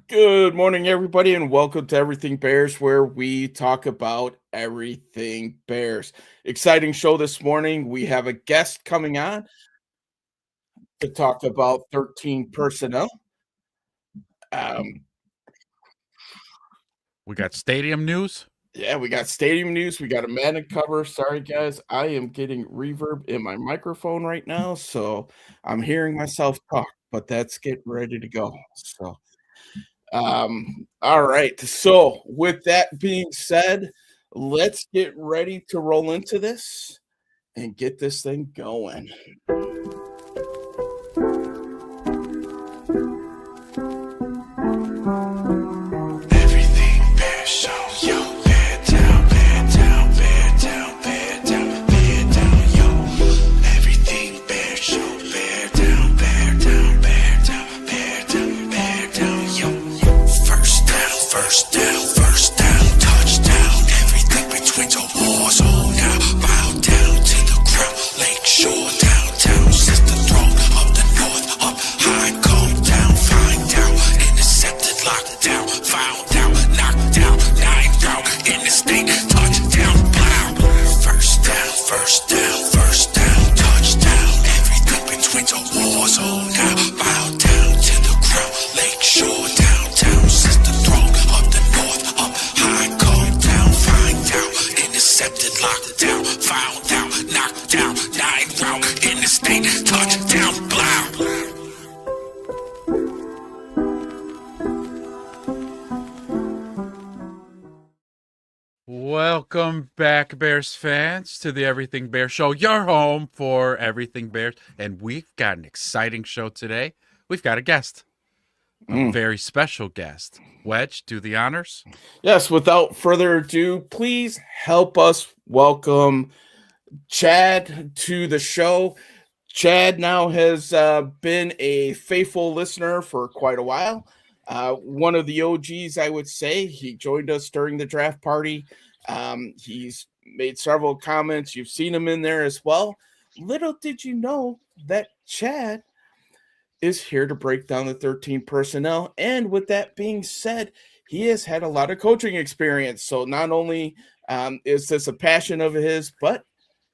Good morning, everybody, and welcome to Everything Bears, where we talk about everything Bears. Exciting show this morning. We have a guest coming on to talk about 13 personnel. Um, We got stadium news. yeah, we got stadium news. We got a man to cover. Sorry, guys, I am getting reverb in my microphone right now, so I'm hearing myself talk, but that's getting ready to go. All right. So, with that being said, let's get ready to roll into this and get this thing going. Everything Bears show, yo, bear down, bear down, bear down, bear down, bear down, yo. Everything Bears show, bear down, bear down, bear down, bear down, bear down, yo. First down, first down, first down, touchdown. Everything between the walls, oh now, bow down to the ground. Lakeshore, downtown, sister throne of the north, up high, come down, find out, intercepted, locked down, found out, knocked down, nine down, in the state, touchdown, plow. First down, first down, first down, touchdown. Everything between the walls, oh now, bow down to the ground. Lakeshore, downtown, sister throne of the north, up high, come down, find out, intercepted, locked down, found out, knocked down, nine round, in the state, touchdown, plow. Welcome back, Bears fans, to the Everything Bears Show, your home for everything Bears. And we've got an exciting show today. We've got a guest, a very special guest. Wedge, do the honors. Yes, without further ado, please help us welcome Chad to the show. Chad now has been a faithful listener for quite a while. One of the OGs, I would say. He joined us during the draft party. He's made several comments. You've seen him in there as well. Little did you know that Chad is here to break down the 13 personnel. And with that being said, he has had a lot of coaching experience. So not only is this a passion of his, but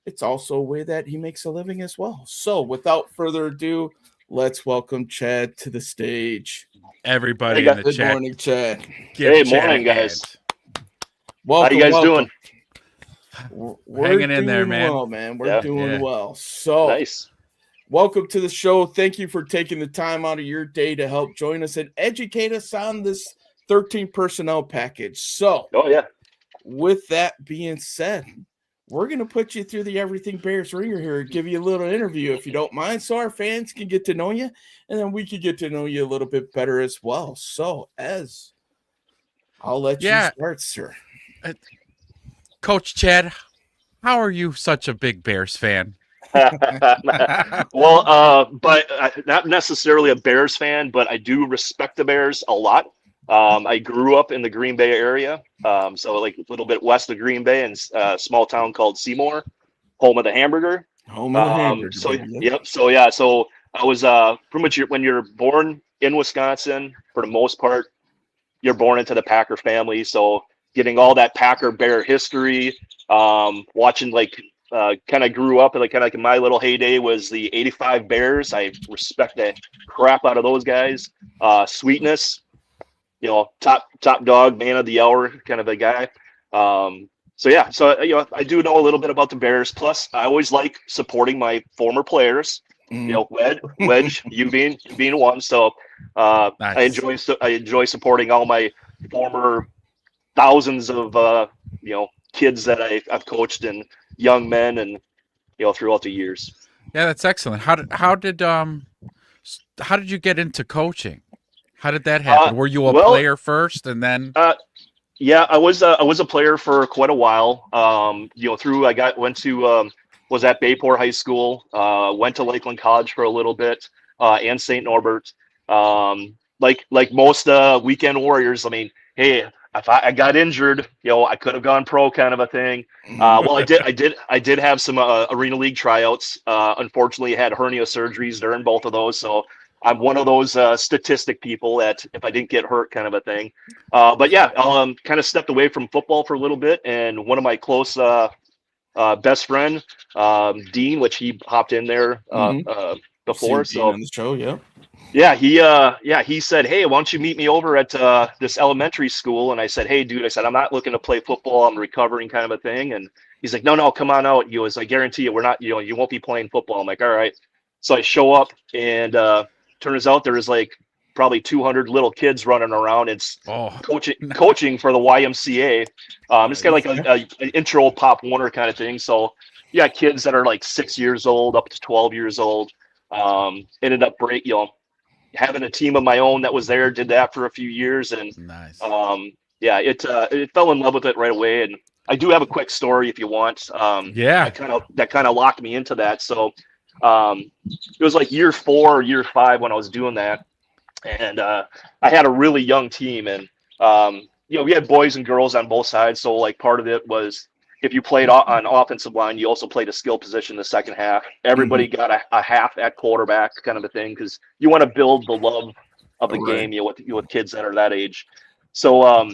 it's also a way that he makes a living as well. So without further ado, let's welcome Chad to the stage. Everybody Hey, in the Good chat. morning, Chad. give Hey, Chad a morning, guys. hand. Welcome. How you guys welcome. doing? We're Hanging in doing there, man. well, man. We're Yeah. doing Yeah. well. So Nice. welcome to the show. Thank you for taking the time out of your day to help join us and educate us on this 13 personnel package. So, Oh yeah. with that being said, we're going to put you through the Everything Bears ringer here and give you a little interview if you don't mind, so our fans can get to know you, and then we can get to know you a little bit better as well. So, I'll let you Yeah. start, sir. Coach Chad, how are you such a big Bears fan? But not necessarily a Bears fan, but I do respect the Bears a lot. I grew up in the Green Bay area, so like a little bit west of Green Bay, in a small town called Seymour, home of the hamburger. Home of the hamburger. So baby. yep. So I was pretty much when you're born in Wisconsin, for the most part, you're born into the Packer family. So getting all that Packer Bear history, watching kind of grew up and kind of like my little heyday was the '85 Bears. I respect the crap out of those guys. Sweetness, top dog, man of the hour kind of a guy. So I do know a little bit about the Bears. Plus, I always like supporting my former players. Wedge, you being one. So Nice. I enjoy supporting all my former thousands of kids that I've coached and young men and throughout the years. Yeah, that's excellent. How did you get into coaching? How did that happen? Were you a player first and then? Yeah, I was a player for quite a while. Was at Bayport High School. Went to Lakeland College for a little bit, and St. Norbert. Like most weekend warriors. I mean, hey, if I got injured, I could have gone pro, kind of a thing. Well, I did have some arena league tryouts. Unfortunately, had hernia surgeries during both of those, so I'm one of those statistic people that if I didn't get hurt, kind of a thing. But yeah, kind of stepped away from football for a little bit, and one of my close best friend, Dean, which he hopped in there before. Seen Dean on the show, yeah. Yeah, he said, "Hey, why don't you meet me over at this elementary school?" And I said, "Hey, dude," I said, "I'm not looking to play football. I'm recovering, kind of a thing." And he's like, "No, come on out." He was, "I guarantee you, we're not, you won't be playing football." I'm like, "All right." So I show up, and turns out there's like probably 200 little kids running around. It's coaching for the YMCA. It's kind of like an intro Pop Warner kind of thing. So yeah, kids that are like 6 years old up to 12 years old. Ended up having a team of my own that was there, did that for a few years, and Nice. it fell in love with it right away. And I do have a quick story if you want. Yeah. That kind of locked me into that. So it was like year 4 or year 5 when I was doing that, and I had a really young team, and we had boys and girls on both sides. So like part of it was, if you played on offensive line, you also played a skill position in the second half. Everybody got a half at quarterback, kind of a thing, because you want to build the love of the game, with kids that are that age. So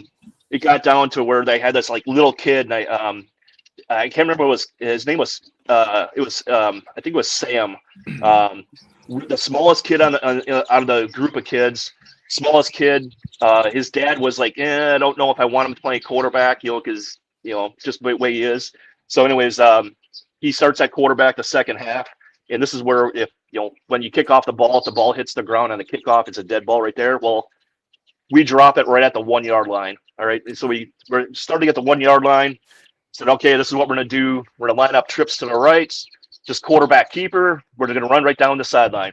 it got down to where they had this like little kid, and I can't remember what his name was. I think it was Sam, the smallest kid out of the group of kids. Smallest kid. His dad was like, I don't know if I want him to play quarterback, because just the way he is. So anyways, he starts at quarterback the second half. And this is where, if when you kick off the ball, if the ball hits the ground on the kickoff, it's a dead ball right there. Well, we drop it right at the 1 yard line. All right. So we're starting at the 1 yard line. Said, okay, this is what we're going to do. We're going to line up trips to the right, just quarterback keeper. We're going to run right down the sideline.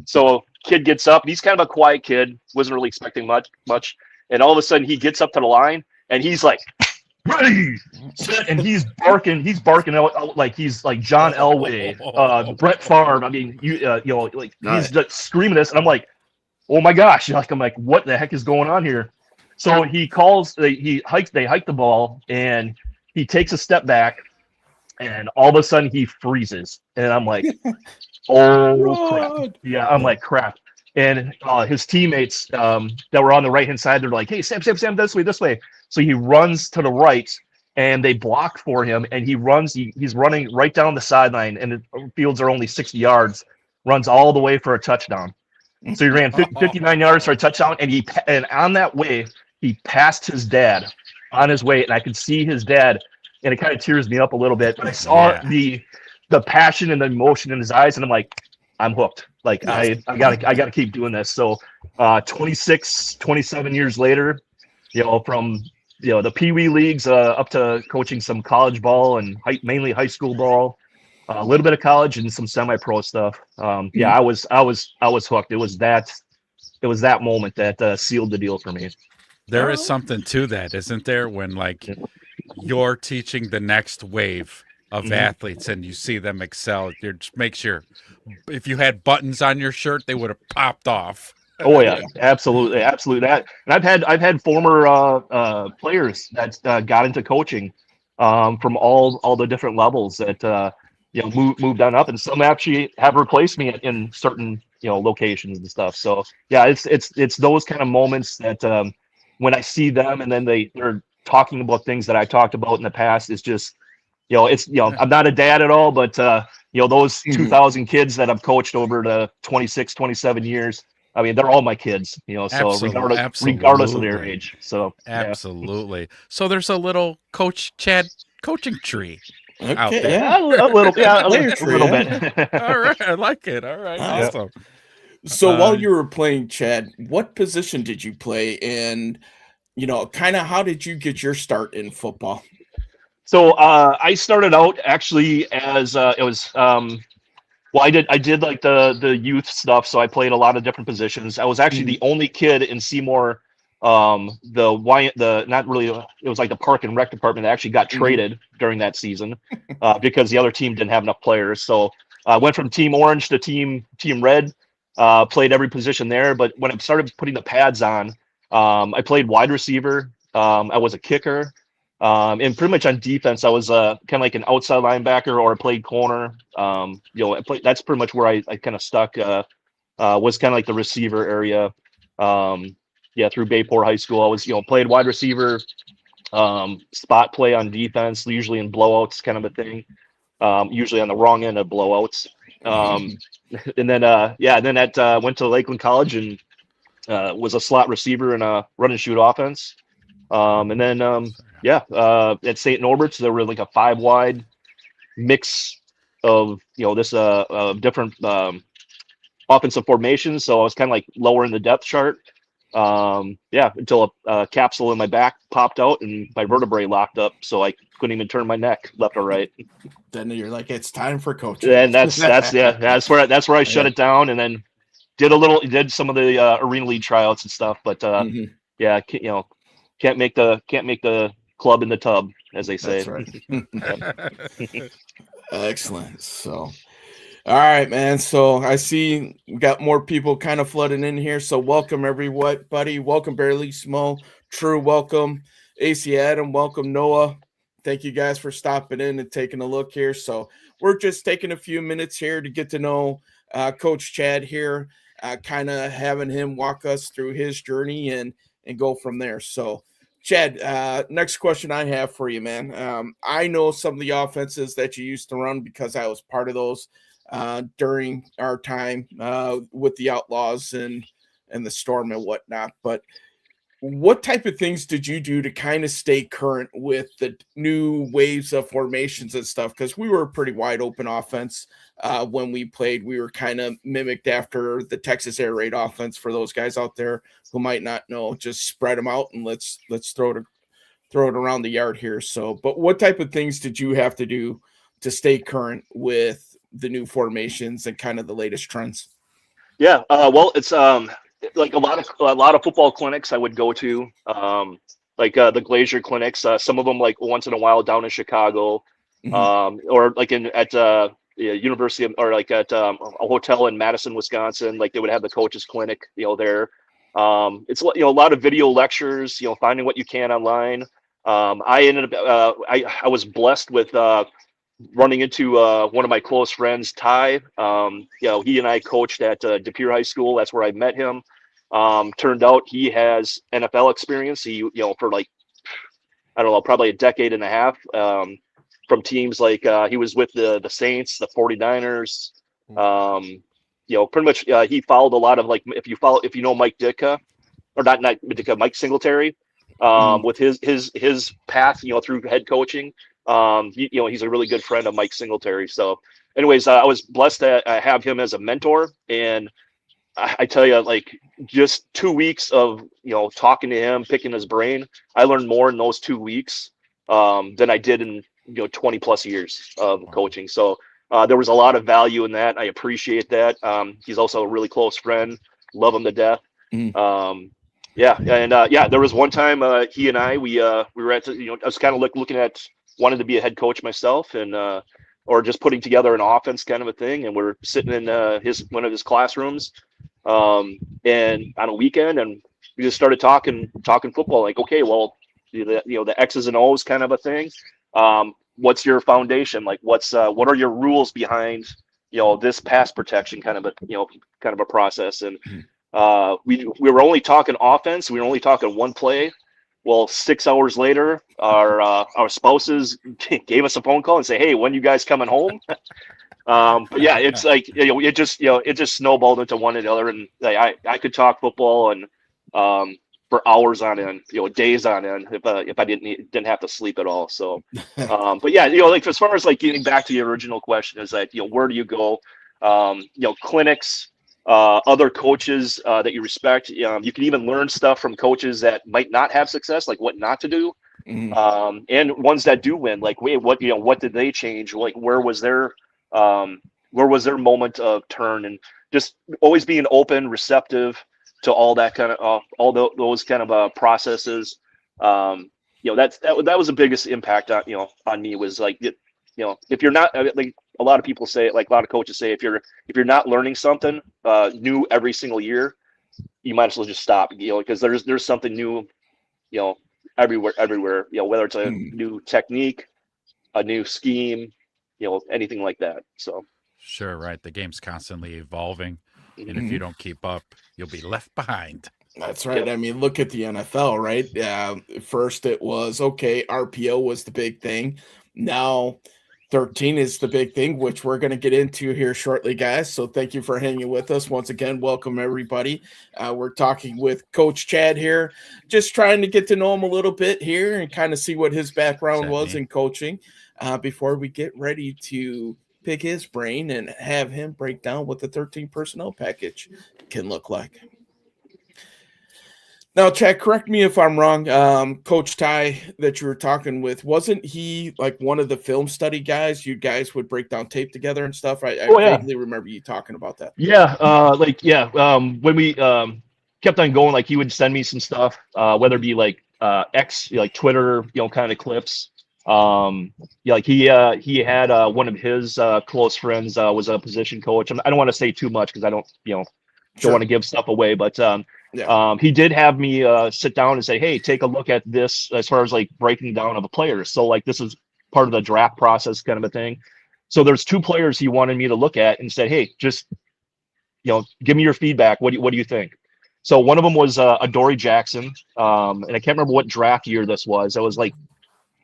So kid gets up. He's kind of a quiet kid. Wasn't really expecting much. And all of a sudden he gets up to the line and he's like, ready, set, and he's barking out like he's like John Elway, Brett Favre. I mean, he's just screaming this, and I'm like, oh my gosh! I'm like, what the heck is going on here? So he hike the ball, and he takes a step back, and all of a sudden he freezes, and I'm like, oh crap! Yeah, I'm like crap. And his teammates that were on the right hand side, they're like, hey, Sam, this way. So he runs to the right, and they block for him, and he runs. He's running right down the sideline, and the fields are only 60 yards. Runs all the way for a touchdown. So he ran 59 yards for a touchdown, and on that way he passed his dad on his way, and I could see his dad, and it kind of tears me up a little bit. But I saw the passion and the emotion in his eyes, and I'm like, I'm hooked. Like I gotta keep doing this. So 27 years later, from the Pee Wee leagues up to coaching some college ball and mainly high school ball, a little bit of college and some semi-pro stuff. I was hooked. It was that moment that sealed the deal for me. There is something to that, isn't there? When like you're teaching the next wave of athletes and you see them excel, you just make sure if you had buttons on your shirt, they would have popped off. Oh yeah, absolutely. That, and I've had former players that got into coaching from all the different levels that moved on up, and some actually have replaced me in certain locations and stuff. So yeah, it's those kind of moments that when I see them and then they're talking about things that I talked about in the past, it's just I'm not a dad at all, but those 2,000 kids that I've coached over the 26, 27 years, I mean, they're all my kids, so regardless of their age. So absolutely. Yeah. So there's a little Coach Chad coaching tree out there. Yeah, a little bit. All right, I like it. All right, awesome. So while you were playing, Chad, what position did you play, and kind of how did you get your start in football? So I started out actually as it was. I did like the youth stuff, so I played a lot of different positions. I was actually the only kid in Seymour, it was like the park and rec department that actually got traded during that season because the other team didn't have enough players. So I went from Team Orange to Team Red, played every position there. But when I started putting the pads on, I played wide receiver. I was a kicker. And pretty much on defense, I was kind of like an outside linebacker, or I played corner. That's pretty much where I kind of stuck was kind of like the receiver area. Through Bayport High School, I was played wide receiver, spot play on defense, usually in blowouts, kind of a thing. Usually on the wrong end of blowouts. And then went to Lakeland College and was a slot receiver in a run and shoot offense. At St. Norbert's, there were like a 5 wide mix of different offensive formations. So I was kind of like lower in the depth chart. Until a capsule in my back popped out and my vertebrae locked up, so I couldn't even turn my neck left or right. Then you're like, it's time for coaching. And that's where I shut it down, and then did some of the arena league tryouts and stuff. But can't make the club in the tub, as they say. That's right. Excellent. So, all right, man. So I see we got more people kind of flooding in here. So welcome everybody. Welcome Barely Smo. True, welcome. AC Adam, welcome Noah. Thank you guys for stopping in and taking a look here. So we're just taking a few minutes here to get to know Coach Chad here, kind of having him walk us through his journey and go from there. So Chad, next question I have for you, man. I know some of the offenses that you used to run because I was part of those during our time with the Outlaws and the Storm and whatnot. But what type of things did you do to kind of stay current with the new waves of formations and stuff? Because we were a pretty wide open offense when we played. We were kind of mimicked after the Texas Air Raid offense. For those guys out there who might not know, just spread them out and let's throw it around the yard here. So, but what type of things did you have to do to stay current with the new formations and kind of the latest trends? Well, it's like a lot of football clinics I would go to, the Glacier clinics. Some of them like once in a while down in Chicago, or like at University or like at a hotel in Madison, Wisconsin. Like they would have the coaches clinic, there. It's a lot of video lectures, finding what you can online. I ended up I was blessed with running into one of my close friends, Ty. He and I coached at De Pere High School. That's where I met him. Turned out he has NFL experience. He, for like, I don't know, probably a decade and a half, from teams like he was with the Saints, the 49ers. Pretty much he followed a lot of like, if you know Mike Ditka, or not Ditka, Mike Singletary, with his path, through head coaching. He's a really good friend of Mike Singletary. So anyways, I was blessed to have him as a mentor. And I tell you, like just 2 weeks of, talking to him, picking his brain, I learned more in those 2 weeks than I did in, 20 plus years of coaching. So there was a lot of value in that. I appreciate that. He's also a really close friend. Love him to death. There was one time he and I, we were at, I was kind of looking at, wanted to be a head coach myself, and or just putting together an offense kind of a thing. And we're sitting in one of his classrooms, and on a weekend, and we just started talking football. Like, okay, well, the X's and O's kind of a thing. What's your foundation? Like, what are your rules behind this pass protection kind of a process? And we were only talking offense. We were only talking one play. Well, 6 hours later, our spouses gave us a phone call and say, "Hey, when you guys coming home?" But yeah, it's like it just snowballed into one another, and like, I could talk football and for hours on end, days on end, if I didn't have to sleep at all. So, but yeah, like as far as like getting back to the original question, is like where do you go? Clinics. Other coaches that you respect. You can even learn stuff from coaches that might not have success, like what not to do, and ones that do win. Like, wait, what did they change? Like, where was their moment of turn? And just always being open, receptive to all that kind of those kind of processes. That was the biggest impact on me, was like if you're not like a lot of people say, like a lot of coaches say, if you're not learning something new every single year, you might as well just stop, because there's something new, everywhere, whether it's a new technique, a new scheme, anything like that. So sure, right. The game's constantly evolving. And if you don't keep up, you'll be left behind. That's right. Yep. I mean, look at the NFL, right? First it was okay, RPO was the big thing. Now 13 is the big thing, which we're going to get into here shortly, guys. So thank you for hanging with us. Once again, welcome everybody. We're talking with Coach Chad here, just trying to get to know him a little bit here and kind of see what his background was me? in coaching before we get ready to pick his brain and have him break down what the 13 personnel package can look like. Now, Chad, correct me if I'm wrong. Coach Ty that you were talking with, wasn't he like one of the film study guys? You guys would break down tape together and stuff. I Oh yeah, vaguely remember you talking about that. yeah. When we kept on going, like he would send me some stuff, whether it be like X, like Twitter, kind of clips. Yeah, like he had one of his close friends was a position coach. I don't want to say too much because I don't don't want to give stuff away, but Yeah. he did have me sit down and say, hey, take a look at this as far as like breaking down of a player. So like this is part of the draft process kind of a thing. So there's two players he wanted me to look at and said, hey, just give me your feedback. What do you think? So one of them was Adoree Jackson, and I can't remember what draft year this was. It was like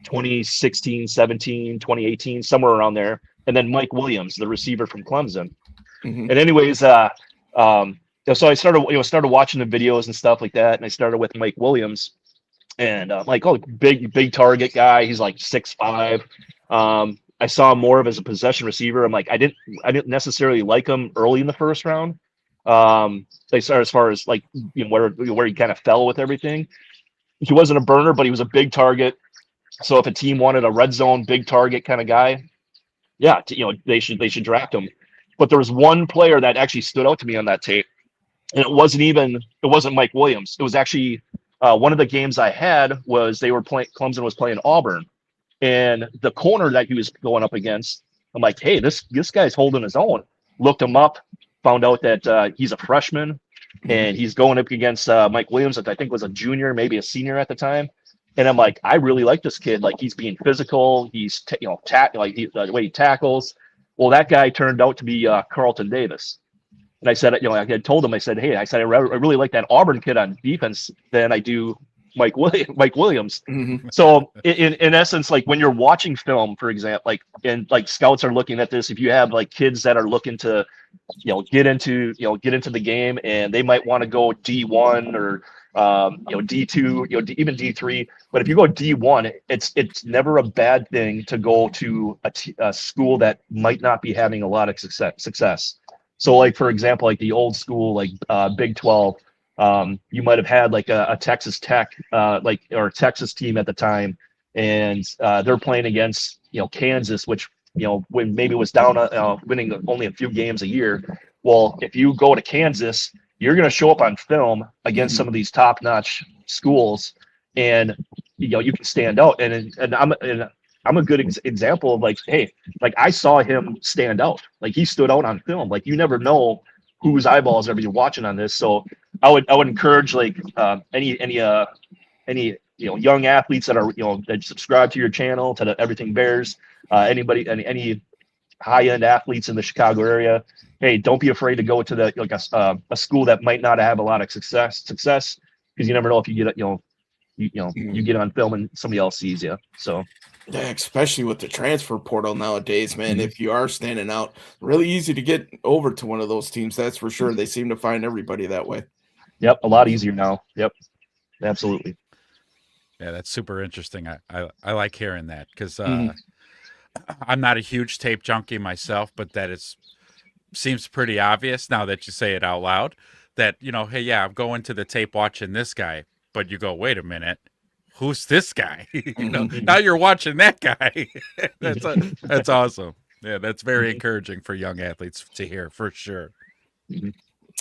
2016, 17, 2018, somewhere around there. And then Mike Williams, the receiver from Clemson. Mhm. And anyways, so I started watching the videos and stuff like that, and I started with Mike Williams, and like, oh, big target guy. He's like 6'5". I saw him more of as a possession receiver. I'm like, I didn't necessarily like him early in the first round. As far as like where he kind of fell with everything. He wasn't a burner, but he was a big target. So if a team wanted a red zone big target kind of guy, yeah, they should draft him. But there was one player that actually stood out to me on that tape, and it wasn't Mike Williams. It was actually one of the games I had was Clemson was playing Auburn, and the corner that he was going up against, I'm like, hey, this guy's holding his own. Looked him up, found out that he's a freshman, and he's going up against Mike Williams, that I think was a junior, maybe a senior at the time. And I'm like, I really like this kid. Like he's being physical. He's the way he tackles. Well, that guy turned out to be Carlton Davis. And I said, I had told him, I said, hey, I really like that Auburn kid on defense than I do Mike Williams. Mhm. So in essence, like when you're watching film, for example, like scouts are looking at this, if you have like kids that are looking to, get into the game, and they might want to go D1 or D2, even D3. But if you go D1, it's never a bad thing to go to a school that might not be having a lot of success. So like, for example, like the old school, like Big 12, you might have had like a Texas Tech, or a Texas team at the time, and they're playing against, Kansas, which, when maybe was down, winning only a few games a year. Well, if you go to Kansas, you're going to show up on film against some of these top-notch schools, and you can stand out. And I'm a good example of like, hey, like I saw him stand out. Like he stood out on film. Like you never know whose eyeballs are being watching on this. So I would encourage like any young athletes that are that subscribe to your channel, to the Everything Bears, any high end athletes in the Chicago area. Hey, don't be afraid to go to a school that might not have a lot of success because you never know if you get you get on film and somebody else sees you. So. Yeah, especially with the transfer portal nowadays, man. If you are standing out, really easy to get over to one of those teams. That's for sure. They seem to find everybody that way. Yep, a lot easier now. Yep, absolutely. Yeah, that's super interesting. I like hearing that because I'm not a huge tape junkie myself, but seems pretty obvious now that you say it out loud that, hey, yeah, I'm going to the tape watching this guy, but you go, wait a minute. Who's this guy? Now you're watching that guy. That's awesome. Yeah, that's very encouraging for young athletes to hear, for sure.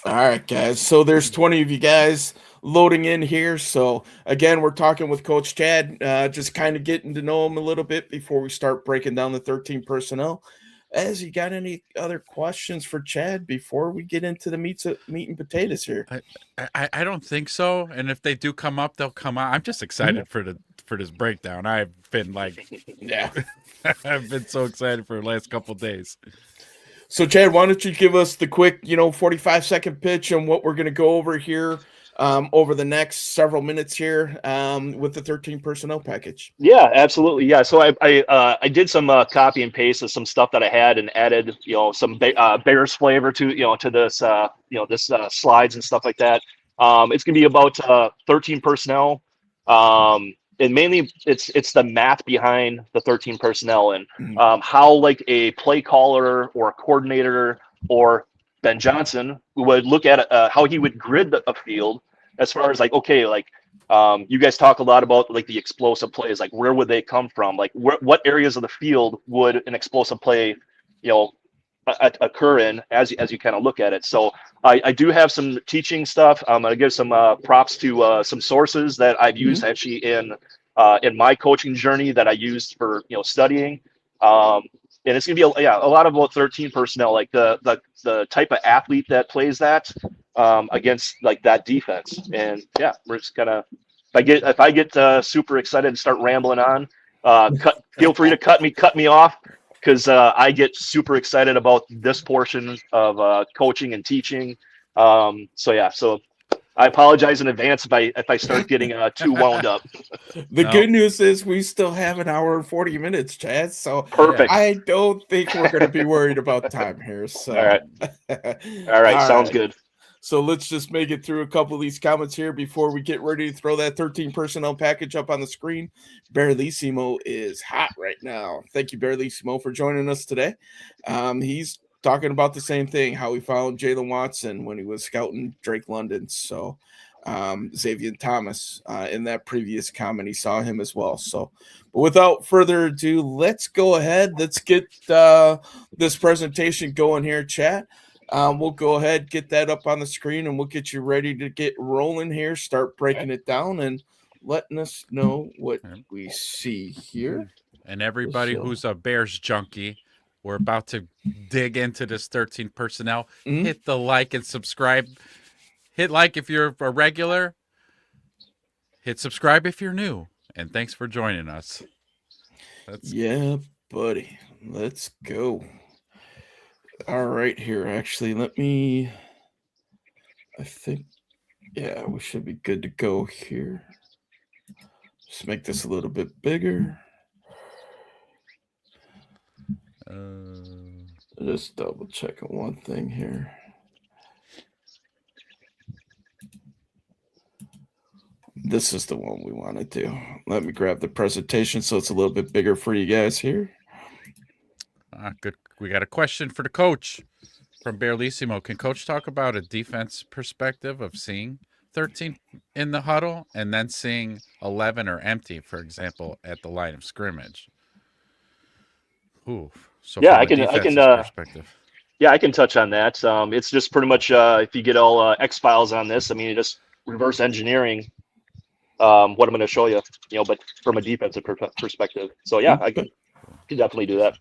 All right, guys. So there's 20 of you guys loading in here. So again, we're talking with Coach Chad, just kind of getting to know him a little bit before we start breaking down the 13 personnel. As you got any other questions for Chad before we get into the meat and potatoes here? I don't think so. And if they do come up, they'll come out. I'm just excited for this breakdown. I've been like, Yeah. I've been so excited for the last couple of days. So, Chad, why don't you give us the quick, 45-second pitch on what we're going to go over here over the next several minutes here with the 13 personnel package? Yeah, absolutely. Yeah. So I did some copy and paste of some stuff that I had and added, some Bears flavor to this, this slides and stuff like that. It's gonna be about 13 personnel, and mainly it's the math behind the 13 personnel and how like a play caller or a coordinator or Ben Johnson would look at how he would grid a field as far as like, okay, like. You guys talk a lot about like the explosive plays, like where would they come from? Like what areas of the field would an explosive play, occur in as you kind of look at it. So I do have some teaching stuff. I'm gonna give some props to some sources that I've used actually in my coaching journey that I used for studying. And it's gonna be a lot of about 13 personnel, like the type of athlete that plays that against like that defense. And yeah, we're just gonna if I get super excited and start rambling on, feel free to cut me off because I get super excited about this portion of coaching and teaching. So I apologize in advance if I start getting too wound up. The good news is we still have an hour and 40 minutes, Chad. So Perfect. I don't think we're going to be worried about time here. So All right. All right. Sounds good. So let's just make it through a couple of these comments here before we get ready to throw that 13 personnel package up on the screen. Barlissimo is hot right now. Thank you, Barlissimo, for joining us today. He's talking about the same thing, how he found Jalen Watson when he was scouting Drake London. So Xavier Thomas in that previous comment, he saw him as well. So but without further ado, let's go ahead. Let's get this presentation going here, chat. We'll go ahead, get that up on the screen, and we'll get you ready to get rolling here, start breaking it down and letting us know what we see here. And everybody who's a Bears junkie, we're about to dig into this 13 personnel. Hit the like and subscribe. Hit like if you're a regular. Hit subscribe if you're new. And thanks for joining us. Yeah, buddy. Let's go. All right, here. Actually, I think, yeah, we should be good to go here. Just make this a little bit bigger. Just double checking one thing here. This is the one we want to do. Let me grab the presentation so it's a little bit bigger for you guys here. Good. We got a question for the coach from Barlissimo. Can coach talk about a defense perspective of seeing 13 in the huddle and then seeing 11 or empty, for example, at the line of scrimmage? Ooh. So yeah, I can perspective. Yeah, I can touch on that. It's just pretty much if you get all X files on this, I mean, just reverse engineering what I'm going to show you, but from a defensive perspective. So yeah, I can definitely do that.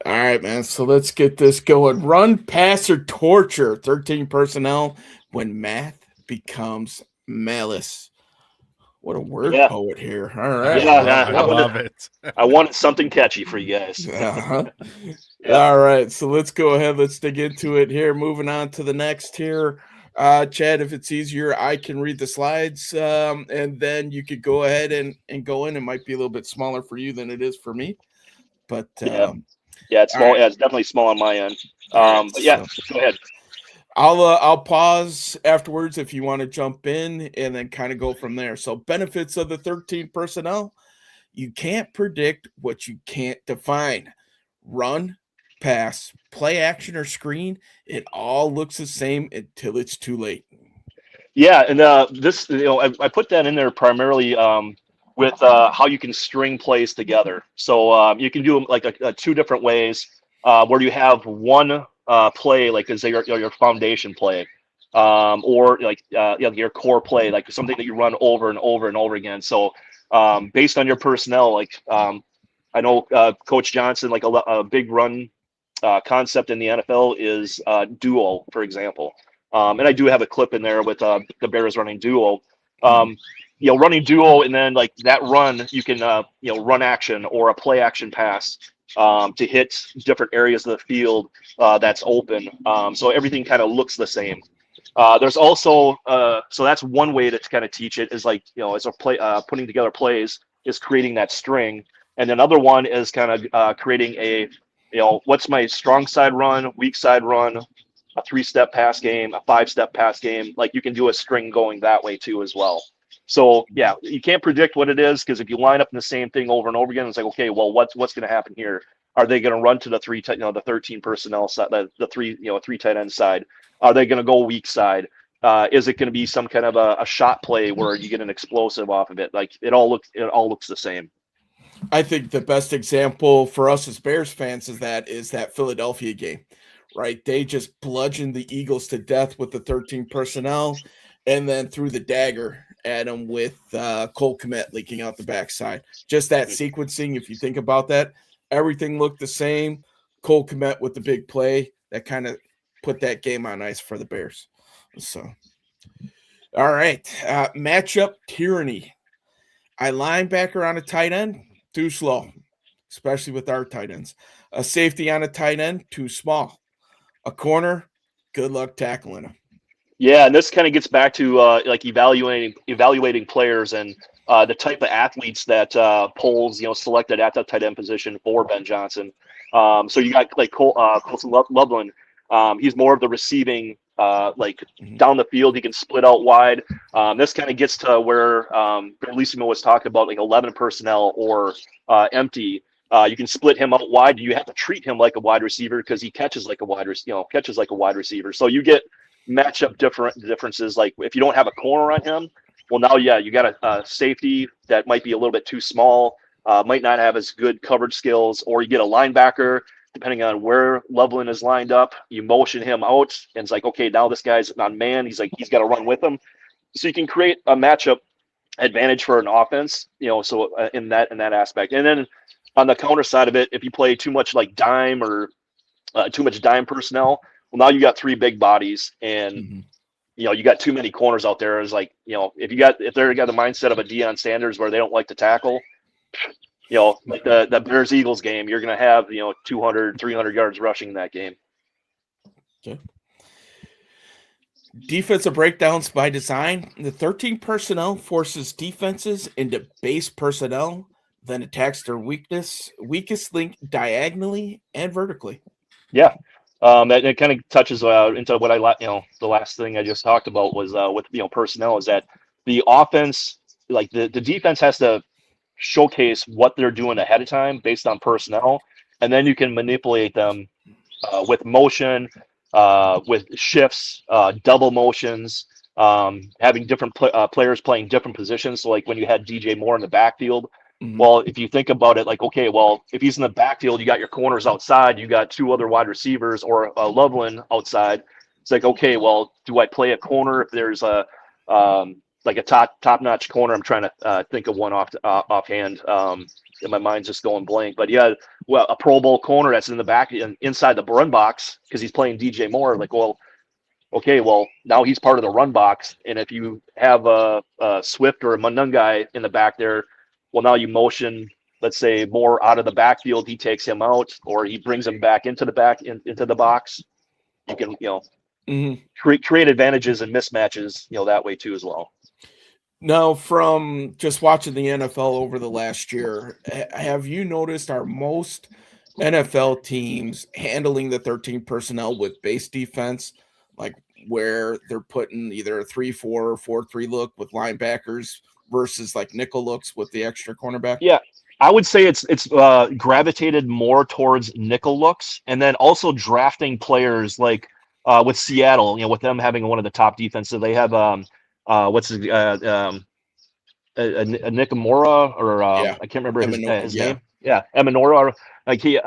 All right, man. So let's get this going. Run, pass, or torture 13 personnel when math becomes malice. What a word poet here. All right. Yeah, I love it. I wanted something catchy for you guys. Yeah. All right. So let's go ahead. Let's dig into it here. Moving on to the next here. Chad, if it's easier, I can read the slides and then you could go ahead and go in. It might be a little bit smaller for you than it is for me. But yeah, it's small. Right. Yeah, it's definitely small on my end. But yeah, so go ahead. I'll pause afterwards if you want to jump in and then kind of go from there. So benefits of the 13 personnel. You can't predict what you can't define. Run, pass, play action, or screen. It all looks the same until it's too late. Yeah. And this, I put that in there primarily with how you can string plays together. So you can do them like two different ways where you have one play like as your foundation play or like your core play, like something that you run over and over and over again. So based on your personnel, like I know Coach Johnson, like a big run concept in the NFL is duo, for example. And I do have a clip in there with the Bears running duo. running duo, and then like that run, you can run action or a play action pass to hit different areas of the field that's open. So everything kind of looks the same. There's also so that's one way to kind of teach it is like as a play putting together plays is creating that string, and another one is kind of creating a what's my strong side run, weak side run, a 3-step pass game, a 5-step pass game. Like you can do a string going that way too as well. So yeah, you can't predict what it is because if you line up in the same thing over and over again, it's like, okay, well, what's going to happen here? Are they going to run to the the 13 personnel side, the three tight end side? Are they going to go weak side? Is it going to be some kind of a shot play where you get an explosive off of it? Like it all looks the same. I think the best example for us as Bears fans is that Philadelphia game, right? They just bludgeoned the Eagles to death with the 13 personnel and then threw the dagger at them with Cole Kmet leaking out the backside. Just that sequencing, if you think about that, everything looked the same. Cole Kmet with the big play that kind of put that game on ice for the Bears. So, all right. Matchup tyranny. A linebacker on a tight end, too slow, especially with our tight ends. A safety on a tight end, too small. A corner, good luck tackling him. Yeah, and this kind of gets back to like evaluating players and the type of athletes that Poles selected at the tight end position for Ben Johnson. So you got like Colston Loveland. He's more of the receiving, down the field. He can split out wide. This kind of gets to where Bellissimo was talking about, like 11 personnel or empty. You can split him out wide. You have to treat him like a wide receiver because he catches like a wide receiver. So you get matchup differences. Like if you don't have a corner on him, well, now you got a safety that might be a little bit too small, might not have as good coverage skills, or you get a linebacker. Depending on where Loveland is lined up, you motion him out, and it's like, okay, now this guy's on man. He's got to run with him, so you can create a matchup advantage for an offense. So in that aspect, and then on the counter side of it, if you play too much like dime or too much dime personnel, well, now you got 3 big bodies, and you got too many corners out there. It's like if they're got the mindset of a Deion Sanders where they don't like to tackle. Like the Bears Eagles game, you're going to have 200, 300 yards rushing that game. Okay. Defensive breakdowns by design. The 13 personnel forces defenses into base personnel, then attacks their weakest link diagonally and vertically. Yeah. It kind of touches into what the last thing I just talked about was with personnel is that the offense, like the defense has to showcase what they're doing ahead of time based on personnel, and then you can manipulate them with motion, with shifts, double motions, having different players playing different positions. So like when you had DJ Moore in the backfield, well, if you think about it, like, okay, well, if he's in the backfield, you got your corners outside, you got 2 other wide receivers or Loveland outside. It's like, okay, well, do I play a corner if there's a like a top-notch corner? I'm trying to think of one offhand. And my mind's just going blank. But yeah, well, a Pro Bowl corner that's in the back and inside the run box because he's playing DJ Moore. Like, well, okay, well, now he's part of the run box. And if you have a Swift or a Munungai in the back there, well, now you motion, let's say, Moore out of the backfield. He takes him out, or he brings him back into the box. You can, create advantages and mismatches, that way too as well. Now, from just watching the NFL over the last year, have you noticed are most NFL teams handling the 13 personnel with base defense, like where they're putting either a 3-4 or 4-3 look with linebackers versus like nickel looks with the extra cornerback? Yeah, I would say it's gravitated more towards nickel looks, and then also drafting players like with Seattle, with them having one of the top defenses, they have what's his Nikamura or I can't remember his name. Yeah, Emanora. Like he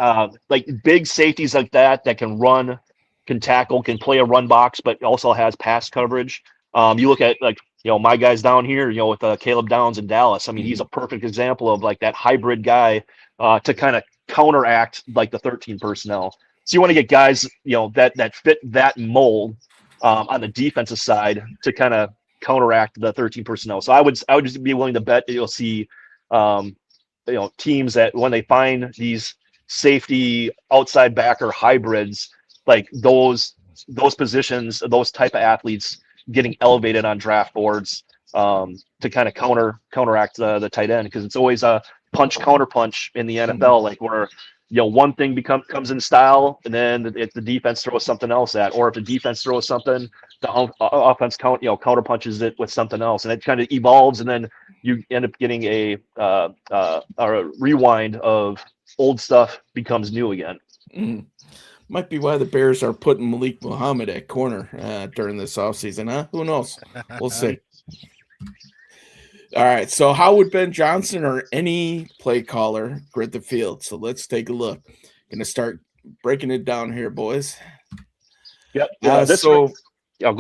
like big safeties like that can run, can tackle, can play a run box, but also has pass coverage. You look at like my guys down here, with Caleb Downs in Dallas. I mean, he's a perfect example of like that hybrid guy to kind of counteract like the 13 personnel. So you want to get guys that fit that mold on the defensive side to kind of counteract the 13 personnel. So I would just be willing to bet that you'll see, teams that when they find these safety outside backer hybrids, like those positions, those type of athletes getting elevated on draft boards to kind of counteract the tight end, because it's always a punch counter punch in the NFL, like where one thing comes in style, and then if the defense throws something else at, or if the defense throws something, the offense counter punches it with something else, and it kind of evolves, and then you end up getting a rewind of old stuff becomes new again. Might be why the Bears are putting Malik Muhammad at corner during this offseason, huh? Who knows? We'll see. All right, so how would Ben Johnson or any play caller grid the field? So let's take a look. Going to start breaking it down here, boys. Yep. Go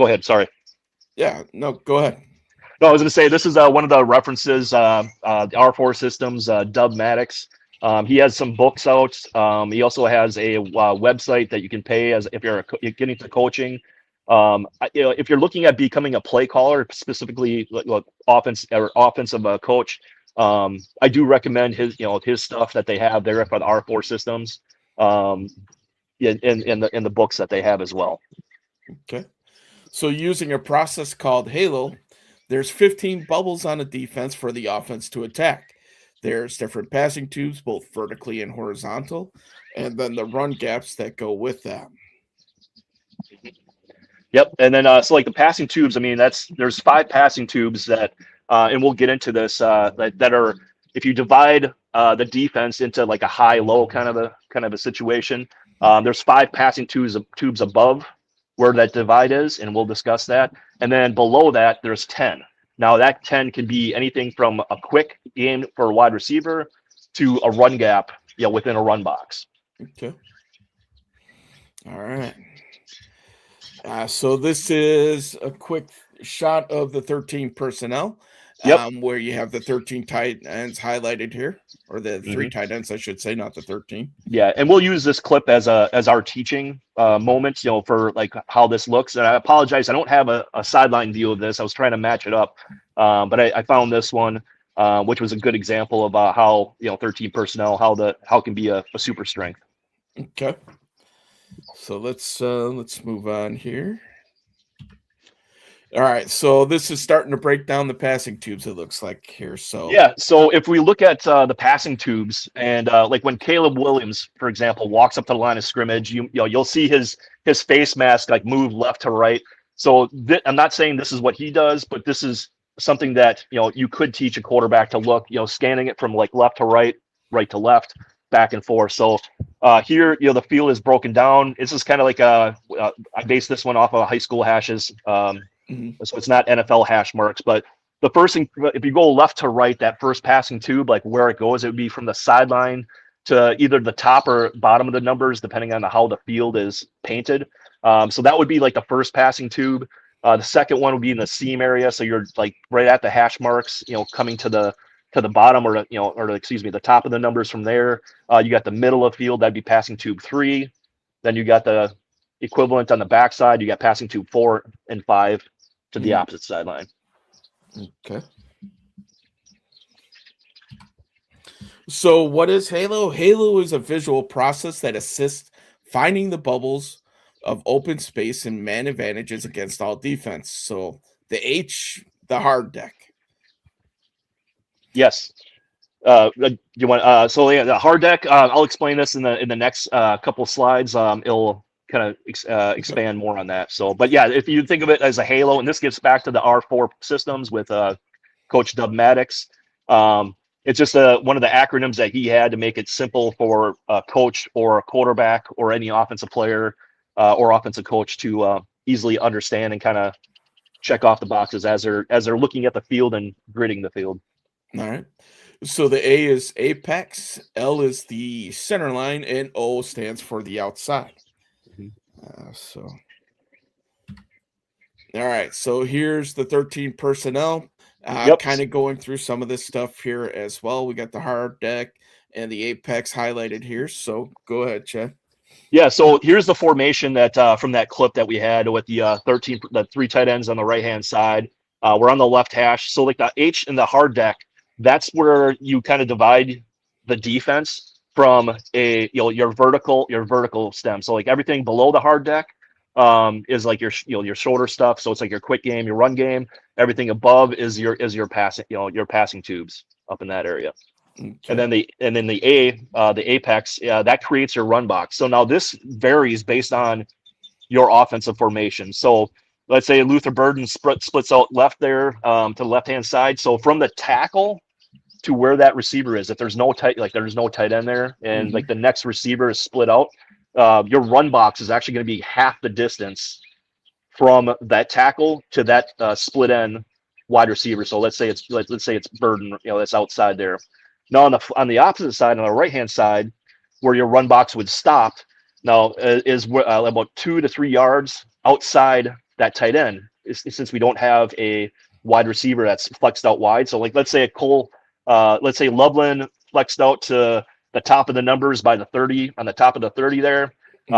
ahead. Sorry. Yeah, no, go ahead. No, I was going to say this is one of the references, the R4 Systems, Dub Maddox. He has some books out. He also has a website that you can pay as if you're getting into coaching. If you're looking at becoming a play caller, specifically offensive coach, I do recommend his stuff that they have there for the R4 Systems, in the books that they have as well. Okay, so using a process called Halo, there's 15 bubbles on a defense for the offense to attack. There's different passing tubes, both vertically and horizontal, and then the run gaps that go with that. Yep, and then so like the passing tubes, I mean, there's 5 passing tubes that, and we'll get into this, that are, if you divide the defense into like a high-low kind of a situation, there's 5 passing tubes above where that divide is, and we'll discuss that. And then below that, there's 10. Now that 10 can be anything from a quick game for a wide receiver to a run gap, within a run box. Okay. All right. So this is a quick shot of the 13 personnel, where you have the 13 tight ends highlighted here, or the 3 tight ends, I should say, not the 13. Yeah, and we'll use this clip as our teaching moment, for like how this looks. And I apologize, I don't have a sideline view of this. I was trying to match it up, but I found this one, which was a good example of how 13 personnel, how it can be a super strength. Okay. So let's move on here. All right, so this is starting to break down the passing tubes, it looks like here. So yeah, so if we look at the passing tubes, and like when Caleb Williams, for example, walks up to the line of scrimmage, you'll see his face mask like move left to right. So I'm not saying this is what he does, but this is something that you could teach a quarterback to look, scanning it from like left to right, right to left, back and forth. So here, the field is broken down. This is kind of like I based this one off of high school hashes. So it's not NFL hash marks, but the first thing, if you go left to right, that first passing tube, like where it goes, it would be from the sideline to either the top or bottom of the numbers, depending on how the field is painted. So that would be like the first passing tube. The second one would be in the seam area. So you're like right at the hash marks, coming to the bottom, or the top of the numbers from there. You got the middle of field, that'd be passing tube 3. Then you got the equivalent on the backside. You got passing tube 4 and 5 to the opposite sideline. Okay. So what is Halo? Halo is a visual process that assists finding the bubbles of open space and man advantages against all defense. So the H, the hard deck. Yes. You want the hard deck. I'll explain this in the next couple slides. It'll kind of expand more on that. So, but yeah, if you think of it as a halo, and this gets back to the R4 Systems with Coach Dub Maddox. It's just one of the acronyms that he had to make it simple for a coach or a quarterback or any offensive player or offensive coach to easily understand and kind of check off the boxes as they're looking at the field and gridding the field. All right. So the A is apex, L is the center line, and O stands for the outside. All right. So here's the 13 personnel. Kind of going through some of this stuff here as well. We got the hard deck and the apex highlighted here. So go ahead, Chad. Yeah. So here's the formation that from that clip that we had with the 3 tight ends on the right hand side. We're on the left hash. So like the H in the hard deck, that's where you kind of divide the defense from your vertical stem. So like everything below the hard deck is like your shoulder stuff. So it's like your quick game, your run game. Everything above is your passing, your passing tubes up in that area. Okay. And then the apex, that creates your run box. So now this varies based on your offensive formation. So let's say Luther Burden splits out left there to the left hand side. So from the tackle to where that receiver is, if there's no tight end there, and like the next receiver is split out, your run box is actually going to be half the distance from that tackle to that split end wide receiver. So let's say it's Burden, that's outside there. Now on the opposite side, on the right hand side, where your run box would stop, now is about 2 to 3 yards outside that tight end. Since we don't have a wide receiver that's flexed out wide. So like let's say Loveland flexed out to the top of the numbers by the 30 on the top of the 30 there.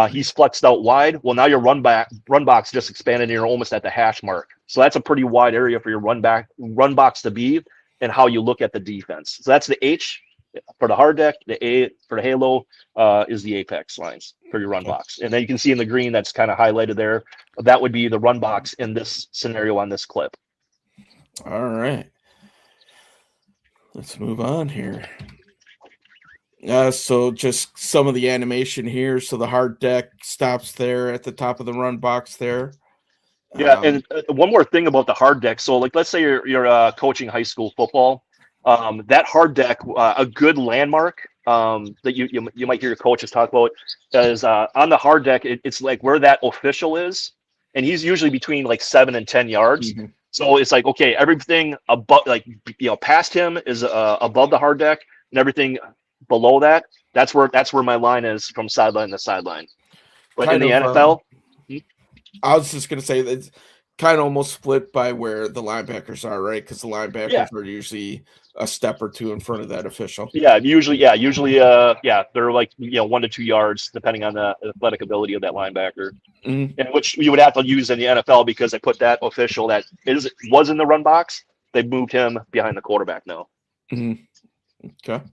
He's flexed out wide. Well, now your run box just expanded and you're almost at the hash mark. So that's a pretty wide area for your run box to be, and how you look at the defense. So that's the H for the hard deck. The A for the halo is the apex lines for your run box. And then you can see in the green that's kind of highlighted there. That would be the run box in this scenario on this clip. All right. Let's move on here. So just some of the animation here. So the hard deck stops there at the top of the run box there. Yeah, and one more thing about the hard deck. So, like, let's say you're coaching high school football. That hard deck, a good landmark that you might hear your coaches talk about is on the hard deck. It's like where that official is, and he's usually between like 7 and 10 yards. So it's like, okay, everything above, like, past him is above the hard deck, and everything below that, that's where my line is from sideline to sideline. But in the NFL. I was just going to say that it's kind of almost split by where the linebackers are, right? Because the linebackers are usually a step or two in front of that official. Usually, they're like 1 to 2 yards depending on the athletic ability of that linebacker, and which you would have to use in the NFL because they put that official that was in the run box. They moved him behind the quarterback now. Okay.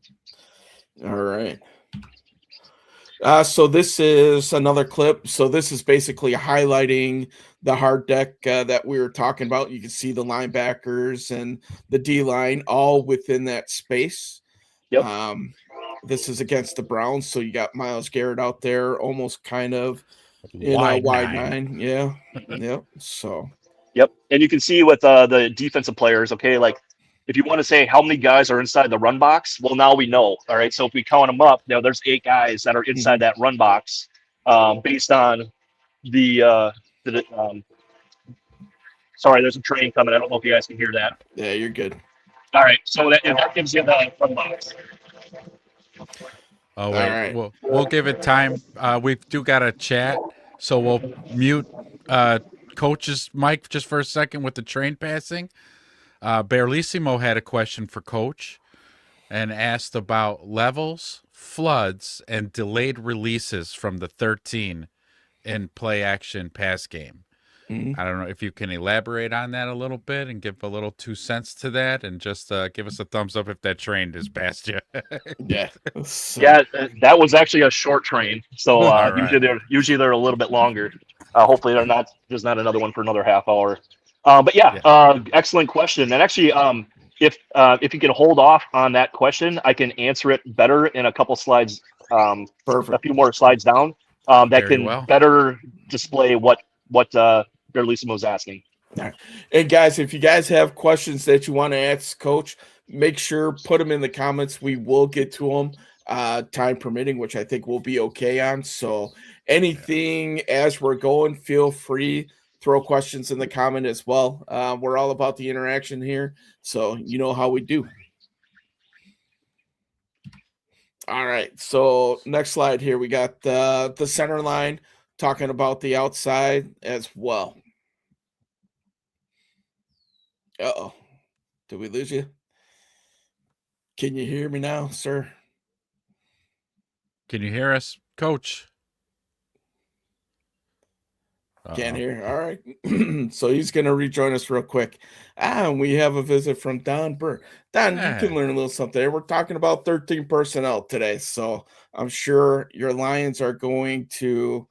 All right. So this is another clip. So this is basically highlighting the hard deck that we were talking about. You can see the linebackers and the D-line all within that space. Yep. This is against the Browns. So you got Myles Garrett out there almost kind of in Wide a wide nine. nine. Yeah. Yep. So. Yep. And you can see with the defensive players, okay, like if you want to say how many guys are inside the run box, well, now we know. All right. So if we count them up, there's 8 guys that are inside that run box based on sorry, there's a train coming. I don't know if you guys can hear that. Yeah, you're good. All right. So that gives you the run box. Oh, wait. Right. We'll give it time. We do got a chat, so we'll mute Coach's mic just for a second with the train passing. Berlissimo had a question for Coach and asked about levels, floods, and delayed releases from the 13 in play action pass game. I don't know if you can elaborate on that a little bit and give a little 2 cents to that, and just give us a thumbs up if that train is past you. Yeah. That was actually a short train. So right. usually they're a little bit longer. Hopefully there's not another one for another half hour. But excellent question. And actually, if you can hold off on that question, I can answer it better in a couple slides. Perfect. A few more slides down that can better display what Berlissimo was asking. All right. And guys, if you guys have questions that you want to ask Coach, make sure put them in the comments. We will get to them, time permitting, which I think we'll be okay on. So anything as we're going, feel free. Throw questions in the comment as well. We're all about the interaction here, so you know how we do. All right, so next slide here, we got the center line talking about the outside as well. Uh-oh. Did we lose you? Can you hear me now, sir? Can you hear us, Coach? Can't hear. All right. So he's going to rejoin us real quick. And we have a visit from Don Burr. Don, you can Hey. learn a little something there. We're talking about 13 personnel today. So I'm sure your Lions are going to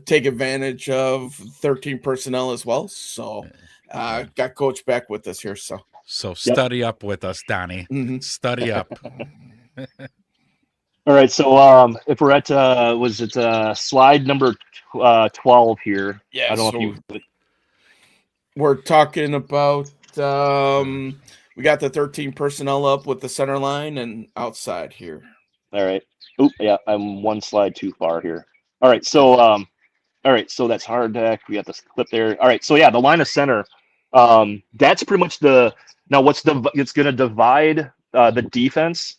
take advantage of 13 personnel as well. So got Coach back with us here. So study up with us, Donnie. Study up. All right, so if we're at was it slide number 12 here? yeah, I don't know so if you. we're talking about we got the 13 personnel up with the center line and outside here. All right. Oop, yeah, I'm one slide too far here. All right, so so that's hard deck. We got this clip there. All right, so yeah, the line of center. That's pretty much it's going to divide the defense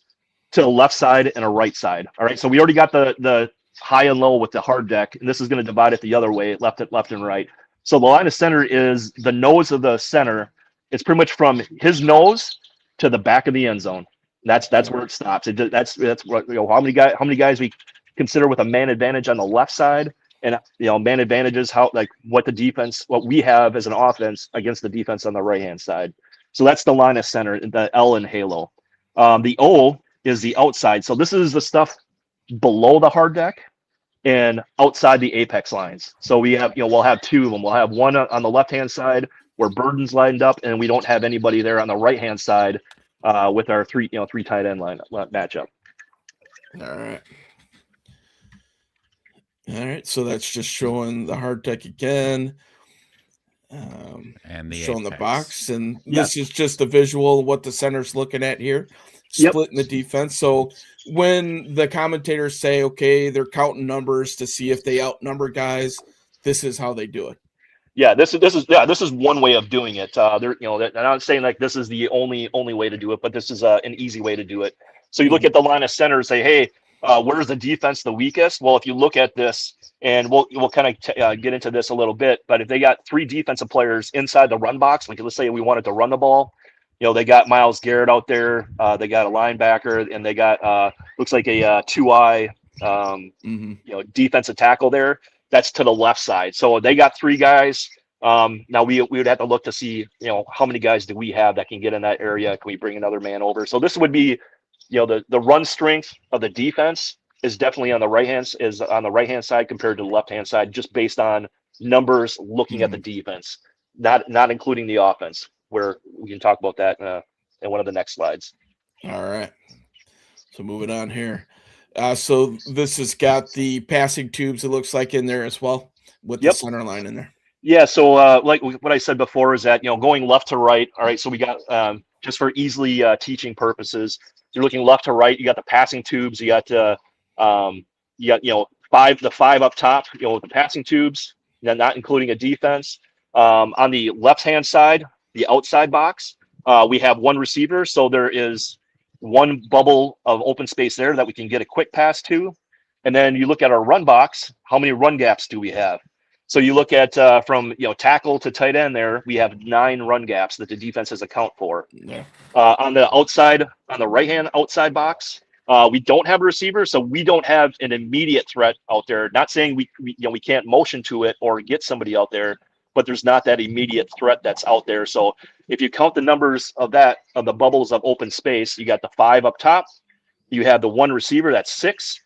to the left side and a right side. All right, so we already got the high and low with the hard deck, and this is going to divide it the other way, left and right. So the line of center is the nose of the center. It's pretty much from his nose to the back of the end zone. That's where it stops. That's what how many guys we consider with a man advantage on the left side, and man advantage is what we have as an offense against the defense on the right hand side. So that's the line of center, the L in Halo. The O is the outside. So this is the stuff below the hard deck and outside the apex lines. So we have, we'll have two of them. We'll have one on the left-hand side where Burden's lined up, and we don't have anybody there on the right-hand side with our three tight end line matchup. All right. So that's just showing the hard deck again. And the showing apex. The box, and this is just a visual of what the center's looking at here, splitting the defense. So when the commentators say, okay, they're counting numbers to see if they outnumber guys, this is how they do it. Yeah, this is one way of doing it. They're not saying like this is the only way to do it, but this is an easy way to do it. So you look at the line of center and say, hey, where's the defense the weakest? Well, if you look at this, and we'll kind of get into this a little bit, but if they got three defensive players inside the run box, like let's say we wanted to run the ball, they got Myles Garrett out there, they got a linebacker, and they got looks like a 2-eye defensive tackle there. That's to the left side. So they got three guys. Now we would have to look to see, how many guys do we have that can get in that area? Can we bring another man over? So this would be, the run strength of the defense is definitely on the right hand side compared to the left hand side, just based on numbers looking at the defense, not including the offense, where we can talk about that in one of the next slides. All right. So moving on here. So this has got the passing tubes, it looks like, in there as well, with the center line in there. Yeah, so like what I said before is that, going left to right. All right, so we got, just for easily teaching purposes, you're looking left to right. You got the passing tubes. You got the five up top, the passing tubes, not including a defense. On the left-hand side, the outside box, we have one receiver. So there is one bubble of open space there that we can get a quick pass to. And then you look at our run box, how many run gaps do we have? So you look at from tackle to tight end there, we have 9 run gaps that the defenses account for. Yeah. On the outside, on the right-hand outside box, we don't have a receiver, so we don't have an immediate threat out there. Not saying we can't motion to it or get somebody out there, but there's not that immediate threat that's out there. So if you count the numbers of the bubbles of open space, you got the 5 up top, you have the 1 receiver, that's 6,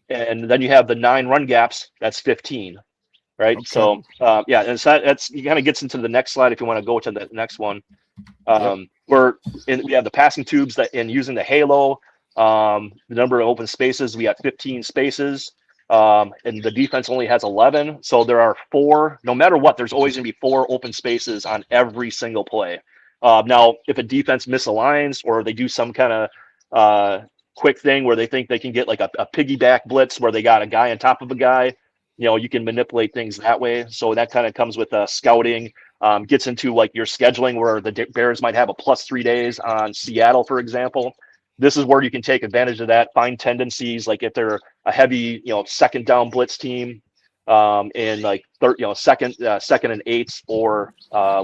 and then you have the 9 run gaps, that's 15. Right. Okay. So, and so that's kind of gets into the next slide if you want to go to the next one. We have the passing tubes and using the halo, the number of open spaces, we have 15 spaces, and the defense only has 11. So there are 4, no matter what, there's always going to be 4 open spaces on every single play. Now, if a defense misaligns or they do some kind of quick thing where they think they can get like a piggyback blitz where they got a guy on top of a guy, you can manipulate things that way. So that kind of comes with scouting, gets into like your scheduling where the Bears might have a +3 days on Seattle, for example. This is where you can take advantage of that, find tendencies, like if they're a heavy, second down blitz team, and like second and 8s or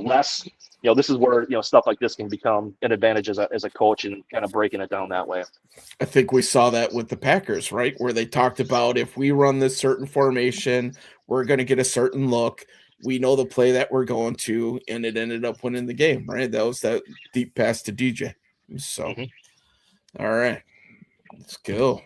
less. This is where stuff like this can become an advantage as a coach and kind of breaking it down that way. I think we saw that with the Packers, right? Where they talked about if we run this certain formation, we're going to get a certain look. We know the play that we're going to, and it ended up winning the game, right? That was that deep pass to DJ. So, all right, let's go.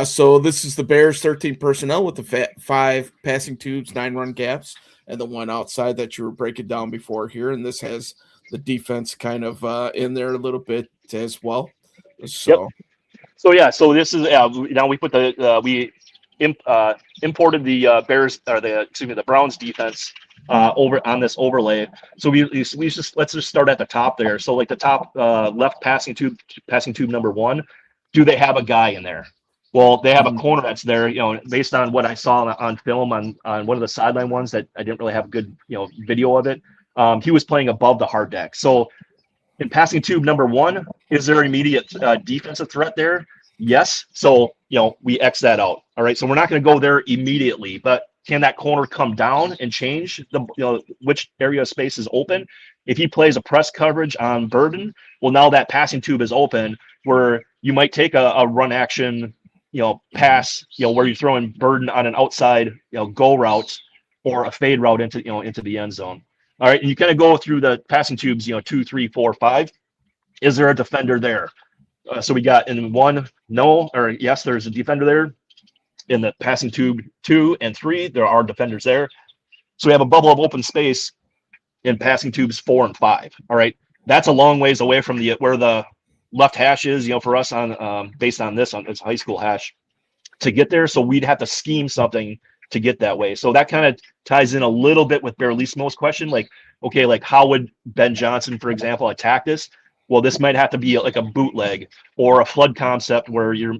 So this is the Bears 13 personnel with the 5 passing tubes, 9 run gaps, and the 1 outside that you were breaking down before here. And this has the defense kind of in there a little bit as well. So, So this is now we put imported the Bears or the Browns defense over on this overlay. So let's just start at the top there. So like the top left passing tube number 1, do they have a guy in there? Well, they have a corner that's there, based on what I saw on film on one of the sideline ones that I didn't really have good, video of it. He was playing above the hard deck. So in passing tube number 1, is there immediate defensive threat there? Yes. So, we X that out. All right. So we're not going to go there immediately, but can that corner come down and change which area of space is open? If he plays a press coverage on Burden, well, now that passing tube is open where you might take a run action, pass, where you're throwing Burden on an outside, go route or a fade route into the end zone. All right. And you kind of go through the passing tubes, 2, 3, 4, 5. Is there a defender there? So we got in 1, no, or yes, there's a defender there. In the passing tube 2 and 3, there are defenders there. So we have a bubble of open space in passing tubes 4 and 5. All right. That's a long ways away from where the left hash is, for us on based on this on its high school hash to get there. So we'd have to scheme something to get that way. So that kind of ties in a little bit with Bearlissimo's question. Like, okay, like how would Ben Johnson, for example, attack this? Well, this might have to be like a bootleg or a flood concept where you're,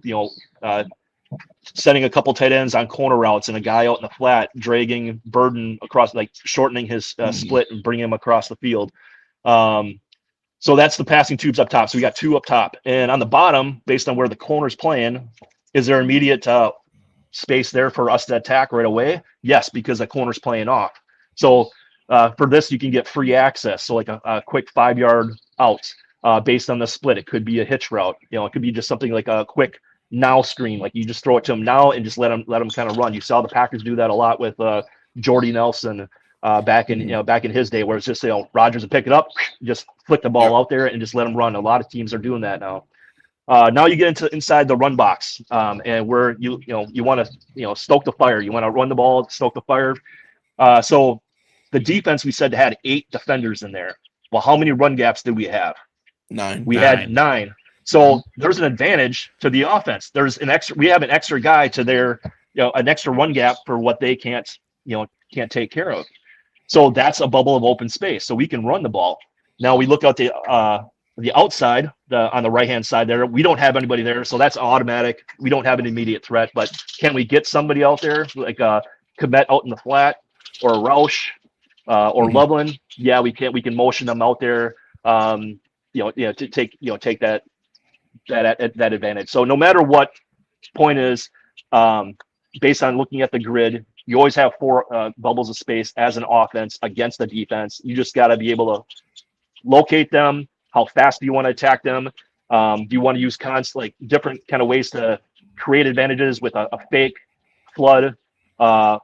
sending a couple tight ends on corner routes and a guy out in the flat dragging Burden across, like shortening his split and bringing him across the field. So that's the passing tubes up top. So we got 2 up top, and on the bottom, based on where the corner's playing, is there immediate space there for us to attack right away? Yes, because the corner's playing off. So for this, you can get free access. So like a quick 5-yard out based on the split. It could be a hitch route. It could be just something like a quick now screen. Like you just throw it to him now and just let him kind of run. You saw the Packers do that a lot with Jordy Nelson back in his day, where it's just Rodgers would pick it up, just flick the ball out there and just let him run. A lot of teams are doing that now. Now you get inside the run box, and where you want to stoke the fire. You want to run the ball, stoke the fire. So the defense, we said, had 8 defenders in there. Well, how many run gaps did we have? 9. We had 9. So there's an advantage to the offense. We have an extra guy to their, an extra run gap for what they can't take care of. So that's a bubble of open space. So we can run the ball. Now we look out the outside, on the right hand side there. We don't have anybody there, so that's automatic. We don't have an immediate threat. But can we get somebody out there like Kmet out in the flat, or Roush, or Loveland? Yeah, we can. We can motion them out there. To take that advantage. So no matter what point is, based on looking at the grid, you always have 4 bubbles of space as an offense against the defense. You just got to be able to locate them. How fast do you want to attack them? Do you want to use different kind of ways to create advantages with a fake flood, or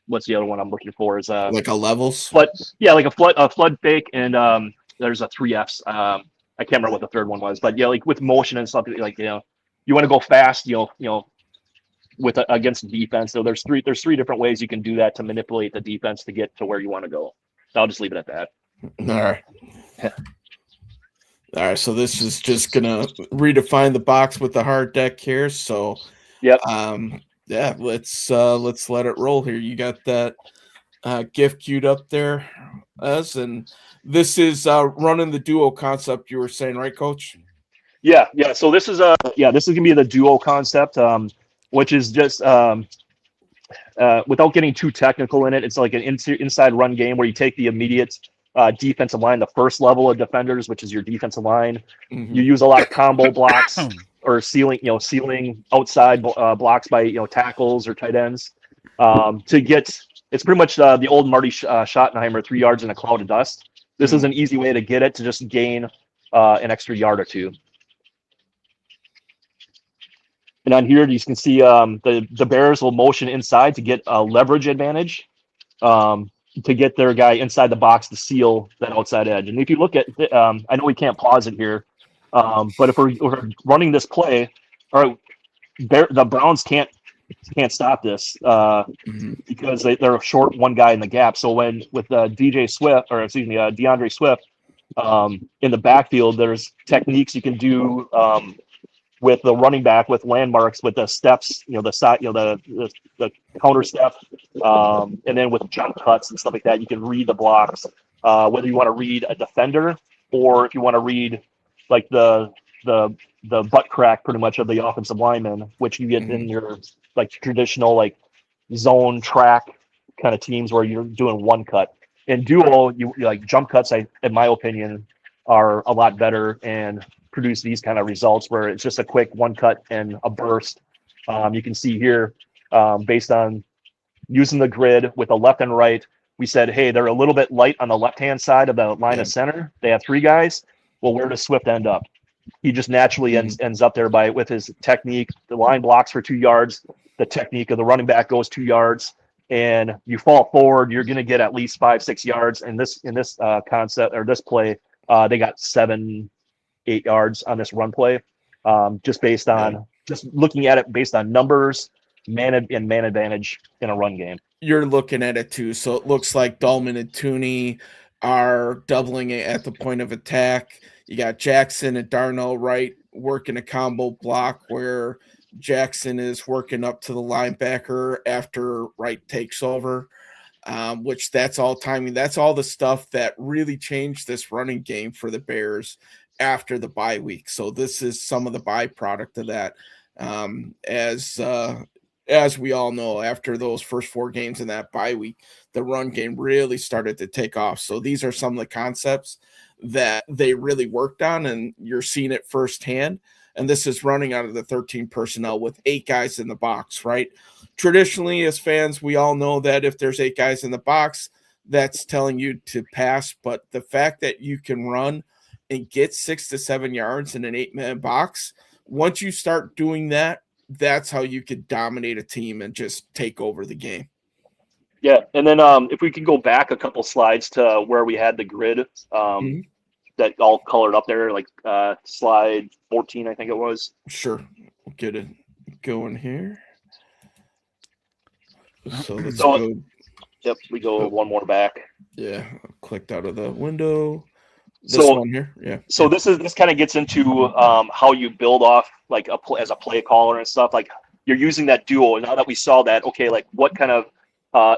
what's the other one I'm looking for? Is like a levels. But yeah, like a flood fake, and there's a 3 Fs. I can't remember what the third one was, but yeah, like with motion and stuff, like you want to go fast, with against defense. So there's three different ways you can do that to manipulate the defense to get to where you want to go. So I'll just leave it at that. All right. All right. So this is just gonna redefine the box with the hard deck here. So yep. Yeah, let's let it roll here. You got that GIF queued up there, and this is running the duo concept you were saying, right, Coach? Yeah. So this is gonna be the duo concept, which is just without getting too technical in it, it's like an inside run game where you take the immediate defensive line, the first level of defenders, which is your defensive line. You use a lot of combo blocks or sealing outside blocks by tackles or tight ends to get. It's pretty much the old Marty Schottenheimer 3 yards in a cloud of dust. This is an easy way to get it to just gain an extra yard or two. And on here, you can see the Bears will motion inside to get a leverage advantage, to get their guy inside the box to seal that outside edge. And if you look at, I know we can't pause it here, but if we're running this play, all right, the Browns can't stop this because they're short one guy in the gap. So when with DJ Swift, or excuse me, DeAndre Swift, in the backfield, there's techniques you can do with the running back with landmarks, with the steps, the side, the counter step, and then with jump cuts and stuff like that. You can read the blocks, whether you want to read a defender or if you want to read like the butt crack pretty much of the offensive lineman, which you get in your like traditional like zone track kind of teams where you're doing one cut. In duo, you like jump cuts, in my opinion, are a lot better and produce these kind of results where it's just a quick one cut and a burst. You can see here, based on using the grid with the left and right, we said, hey, they're a little bit light on the left-hand side of the line of center. They have three guys. Well, where does Swift end up? He just naturally ends up there with his technique. The line blocks for 2 yards. The technique of the running back goes 2 yards, and you fall forward. You're going to get at least 5-6 yards. In this concept or this play, they got 7-8 yards on this run play, just based on just looking at it based on numbers, man advantage in a run game. You're looking at it too, so it looks like Dahlman and Tooney are doubling it at the point of attack. You got Jackson and Darnell Wright working a combo block where Jackson is working up to the linebacker after Wright takes over, which that's all timing. That's all the stuff that really changed this running game for the Bears after the bye week. So this is some of the byproduct of that. As we all know, after those first 4 games in that bye week, the run game really started to take off. So these are some of the concepts that they really worked on, and you're seeing it firsthand. And this is running out of the 13 personnel with 8 guys in the box, right? Traditionally, as fans, we all know that if there's 8 guys in the box, that's telling you to pass. But the fact that you can run and get 6 to 7 yards in an 8-man box, once you start doing that, that's how you could dominate a team and just take over the game. Yeah, and then if we could go back a couple slides to where we had the grid that all colored up there, like slide 14, I think it was. Sure, we'll get it going here. So let's go. Yep, we go one more back. Yeah, I clicked out of the window. This one here, yeah. So this kind of gets into how you build off like as a play caller and stuff. Like you're using that duo, and now that we saw that, okay, like what kind of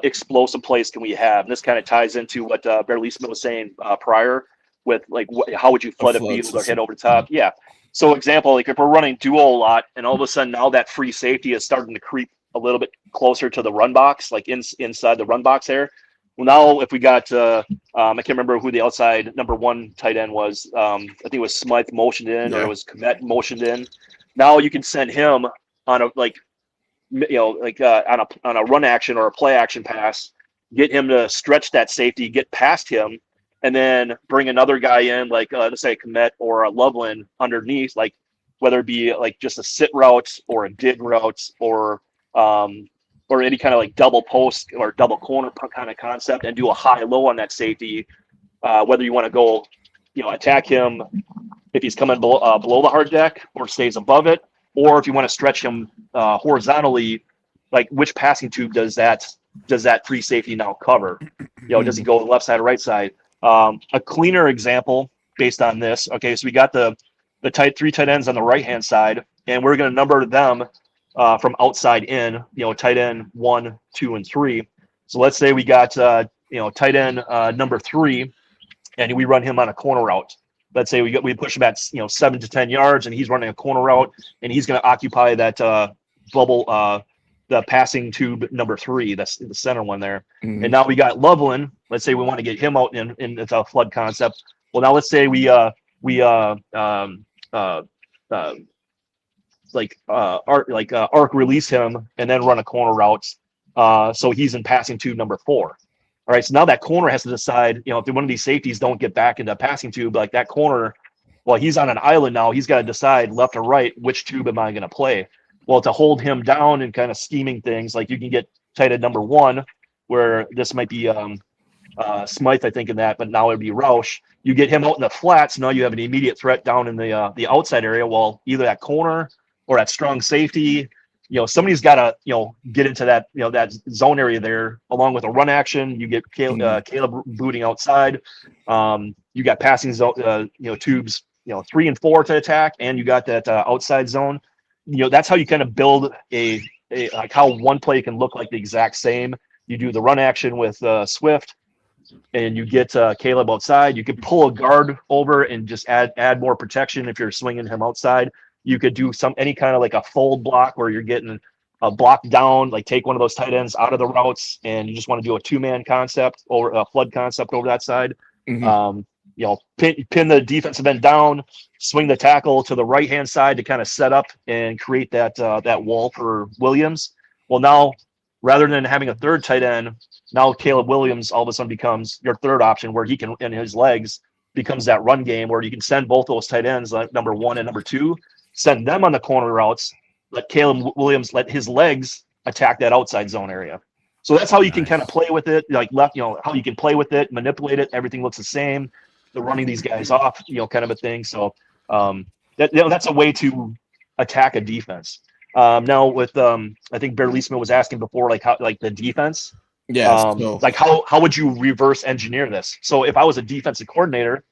explosive plays can we have? And this kind of ties into what Bear Leesman was saying prior with like how would you flood a field or hit over the top? Yeah. So example, like if we're running duo a lot, and all of a sudden now that free safety is starting to creep a little bit closer to the run box, like inside the run box there. Well, now if we got, I can't remember who the outside number 1 tight end was. I think it was Smythe motioned in, or it was Kmet motioned in. Now you can send him on a on a run action or a play action pass, get him to stretch that safety, get past him, and then bring another guy in, like let's say Kmet or a Loveland underneath, like whether it be like just a sit route or a dig route or any kind of like double post or double corner kind of concept, and do a high-low on that safety, whether you want to go, attack him if he's coming below the hard deck or stays above it, or if you want to stretch him horizontally, like which passing tube does that free safety now cover? Does he go to the left side or right side? A cleaner example based on this, okay, so we got the 3 tight ends on the right-hand side, and we're going to number them from outside in, tight end 1, 2, and 3. So let's say we got, tight end number 3, and we run him on a corner route. Let's say we push him at 7 to 10 yards, and he's running a corner route, and he's going to occupy that bubble, the passing tube number 3. That's the center one there. Mm-hmm. And now we got Loveland. Let's say we want to get him out in it's a flood concept. Well, now let's say we arc release him and then run a corner route, so he's in passing tube number 4. All right, so now that corner has to decide, if one of these safeties don't get back into passing tube, like that corner, well, he's on an island now. He's got to decide left or right, which tube am I going to play? Well, to hold him down and kind of scheming things, like you can get tight end number 1, where this might be Smythe, I think, in that, but now it'd be Roush. You get him out in the flats. Now you have an immediate threat down in the outside area. Well, either that corner or that strong safety, somebody's got to, get into that, that zone area there, along with a run action. You get Caleb booting outside. You got passing zone, tubes, 3 and 4 to attack, and you got that outside zone. That's how you kind of build a like how one play can look like the exact same. You do the run action with Swift, and you get Caleb outside. You could pull a guard over and just add more protection if you're swinging him outside. You could do any kind of like a fold block where you're getting a block down, like take one of those tight ends out of the routes, and you just want to do a 2-man concept or a flood concept over that side. Mhm. Pin the defensive end down, swing the tackle to the right-hand side to kind of set up and create that wall for Williams. Well, now rather than having a third tight end, now Caleb Williams all of a sudden becomes your third option, where he can, in his legs, becomes that run game where you can send both those tight ends, like number 1 and number 2, send them on the corner routes, let Caleb Williams let his legs attack that outside zone area. So that's how you can kind of play with it, like how you can play with it, manipulate it. Everything looks the same. They're running these guys off, kind of a thing. So that's a way to attack a defense. Now with I think Bear Leesman was asking before, like how, like the defense. Yeah. Like how would you reverse engineer this? So if I was a defensive coordinator,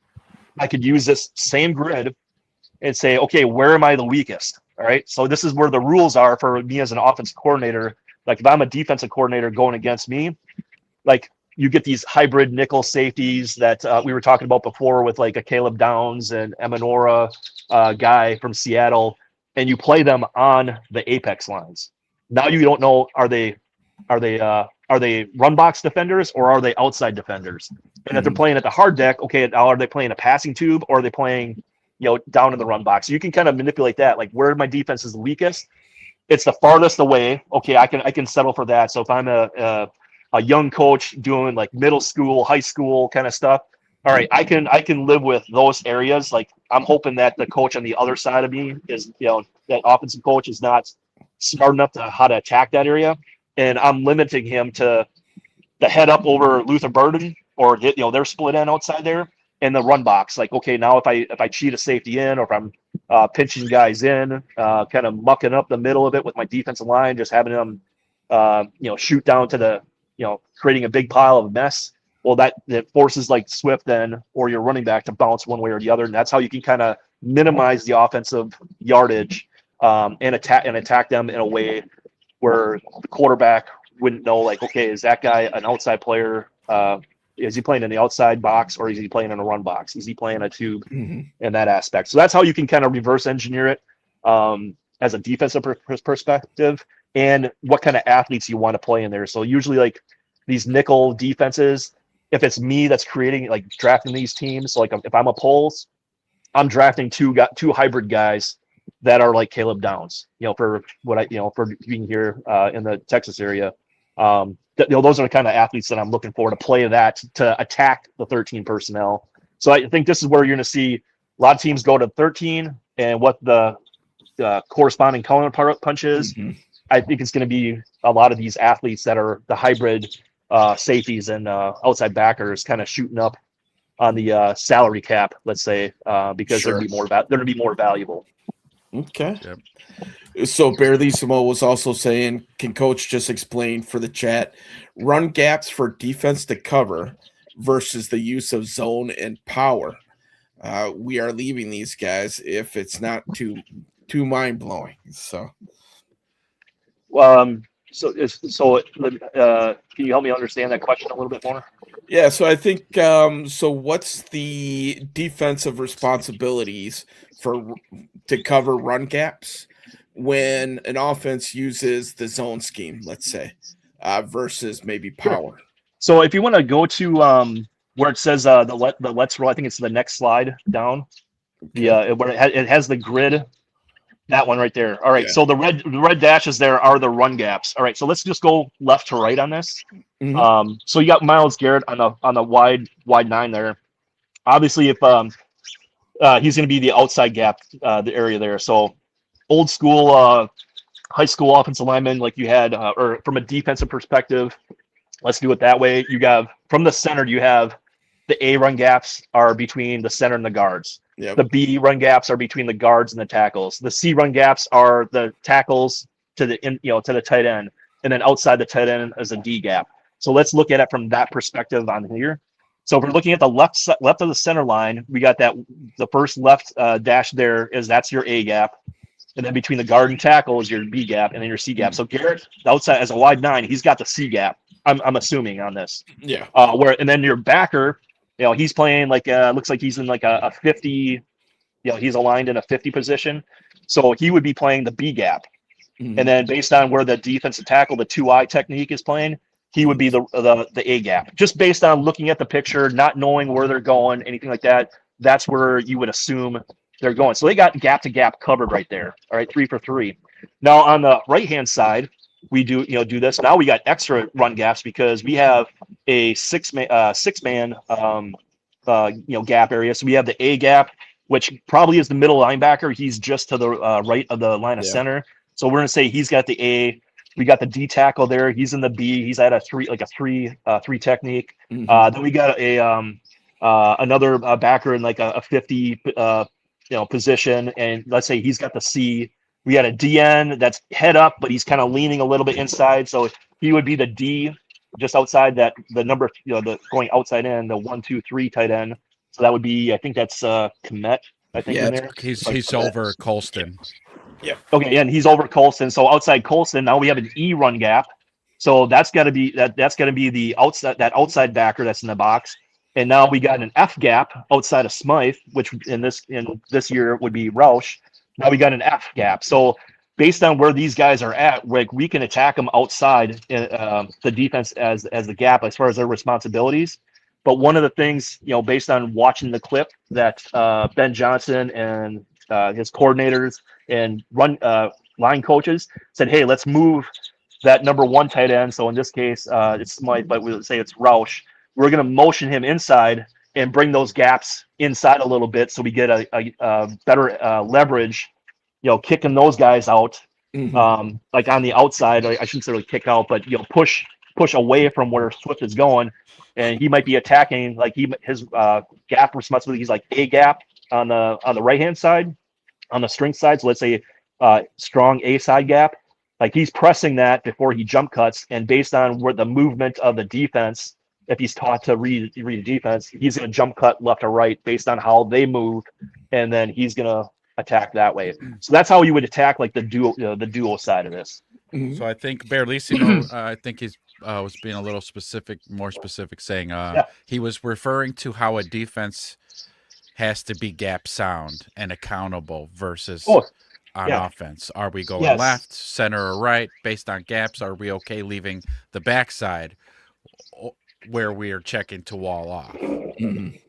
I could use this same grid and say, okay, where am I the weakest? All right. So this is where the rules are for me as an offensive coordinator. Like if I'm a defensive coordinator going against me, like you get these hybrid nickel safeties that we were talking about before with like a Caleb Downs and Emanora guy from Seattle, and you play them on the apex lines. Now you don't know, are they run box defenders or are they outside defenders? And if they're playing at the hard deck, okay, now are they playing a passing tube or are they playing, down in the run box? So you can kind of manipulate that, like where my defense is the weakest. It's the farthest away. Okay, I can settle for that. So if I'm a young coach doing like middle school, high school kind of stuff, all right, I can live with those areas. Like I'm hoping that the coach on the other side of me is, that offensive coach is not smart enough to how to attack that area, and I'm limiting him to the head up over Luther Burden or hit, their split end outside there and the run box. Like, okay, now if I cheat a safety in, or if I'm pinching guys in, kind of mucking up the middle of it with my defensive line, just having them, shoot down to the, creating a big pile of mess. Well, that forces like Swift then, or your running back, to bounce one way or the other. And that's how you can kind of minimize the offensive yardage and attack them in a way where the quarterback wouldn't know, like, okay, is that guy an outside player? Is he playing in the outside box or is he playing in a run box? Is he playing a tube in that aspect? So that's how you can kind of reverse engineer it as a defensive perspective, and what kind of athletes you want to play in there. So usually like these nickel defenses, if it's me that's creating, like drafting these teams, so like if I'm a Poles, I'm drafting two hybrid guys that are like Caleb Downs, for what for being here in the Texas area. Those are the kind of athletes that I'm looking for to play that, to attack the 13 personnel. So I think this is where you're going to see a lot of teams go to 13, and what the corresponding counter punch is. I think it's going to be a lot of these athletes that are the hybrid safeties and outside backers, kind of shooting up on the salary cap, let's say, because they're going to be more valuable. Okay. Yep. So Barely Samo was also saying, can coach just explain for the chat run gaps for defense to cover versus the use of zone and power? We are leaving these guys if it's not too mind blowing. So, can you help me understand that question a little bit more? Yeah. So I think so. What's the defensive responsibilities to cover run gaps when an offense uses the zone scheme, let's say, versus maybe power? So if you want to go to where it says the let's roll, I think it's the next slide down. Where it has the grid, that one right there. All right. Yeah. So the red dashes there are the run gaps. All right. So let's just go left to right on this. So you got Myles Garrett on the wide 9 there. Obviously, if he's going to be the outside gap, the area there. So old school high school offensive linemen like you had, or from a defensive perspective, let's do it that way. You have from the center, you have the A run gaps are between the center and the guards. Yep. The B run gaps are between the guards and the tackles. The C run gaps are the tackles to the to the tight end, and then outside the tight end is a D gap. So let's look at it from that perspective on here. So if we're looking at the left of the center line, we got that the first left dash there is that's your A gap. And then between the guard and tackle is your B gap and then your C gap. So Garrett, outside as a wide 9, he's got the C gap. I'm assuming on this. Yeah. And then your backer, he's playing like looks like he's in like a 50. He's aligned in a 50 position, so he would be playing the B gap. Mhm. And then based on where the defensive tackle, the 2-eye technique is playing, he would be the A gap. Just based on looking at the picture, not knowing where they're going, anything like that. That's where you would assume they're going. So they got gap to gap covered right there. All right, 3 for 3. Now on the right hand side, we do this. Now we got extra run gaps because we have a six man gap area. So we have the A gap, which probably is the middle linebacker. He's just to the right of the line of center. So we're gonna say he's got the A. We got the D tackle there. He's in the B. He's at a three technique. Mhm. Then we got a another backer in like a 50 position, and let's say he's got the C. We got a DN that's head up, but he's kind of leaning a little bit inside, so he would be the D, just outside that the number, the going outside in the 1, 2, 3 tight end. So that would be, I think that's Kmet. I think Yeah, in there. He's over Colston. Okay, and he's over Colston. So outside Colston, now we have an E run gap. So that's got to be that's got to be the outside backer that's in the box. And now we got an F gap outside of Smythe, which in this year would be Roush. Now we got an F gap. So based on where these guys are at, like we can attack them outside the defense as the gap as far as their responsibilities. But one of the things, based on watching the clip that Ben Johnson and his coordinators and line coaches said, hey, let's move that number 1 tight end. So in this case, it's Smythe, but we'll say it's Roush. We're going to motion him inside and bring those gaps inside a little bit so we get a better leverage, kicking those guys out, Mhm. like on the outside. I shouldn't say really kick out, but push away from where Swift is going, and he might be attacking like his gap responsibility. He's like A gap on the right hand side, on the strength side. So let's say strong A side gap. Like he's pressing that before he jump cuts, and based on where the movement of the defense, if he's taught to read the defense, he's going to jump cut left or right based on how they move, and then he's going to attack that way. So that's how you would attack like the duo side of this. Mhm. So I think Berlicino, I think he's was being a little more specific, saying he was referring to how a defense has to be gap sound and accountable versus on offense. Are we going left, center, or right based on gaps? Are we okay leaving the backside where we are checking to wall off? Mhm.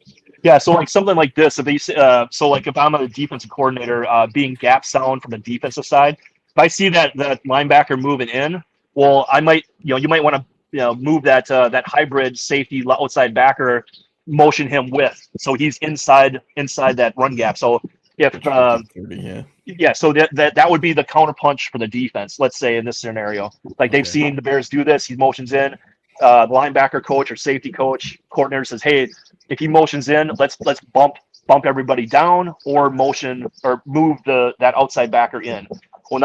Yeah, so like something like this, so like if I'm a defensive coordinator, being gap sound from the defensive side, if I see that linebacker moving in, well, I might, you might want to, move that hybrid safety outside backer, motion him so he's inside that run gap. So if 30, yeah. so that would be the counter punch for the defense. Let's say in this scenario, like they've seen the Bears do this, he motions in. The linebacker coach or safety coach coordinator says, "Hey, if he motions in, let's bump everybody down or motion or move that outside backer in." Well,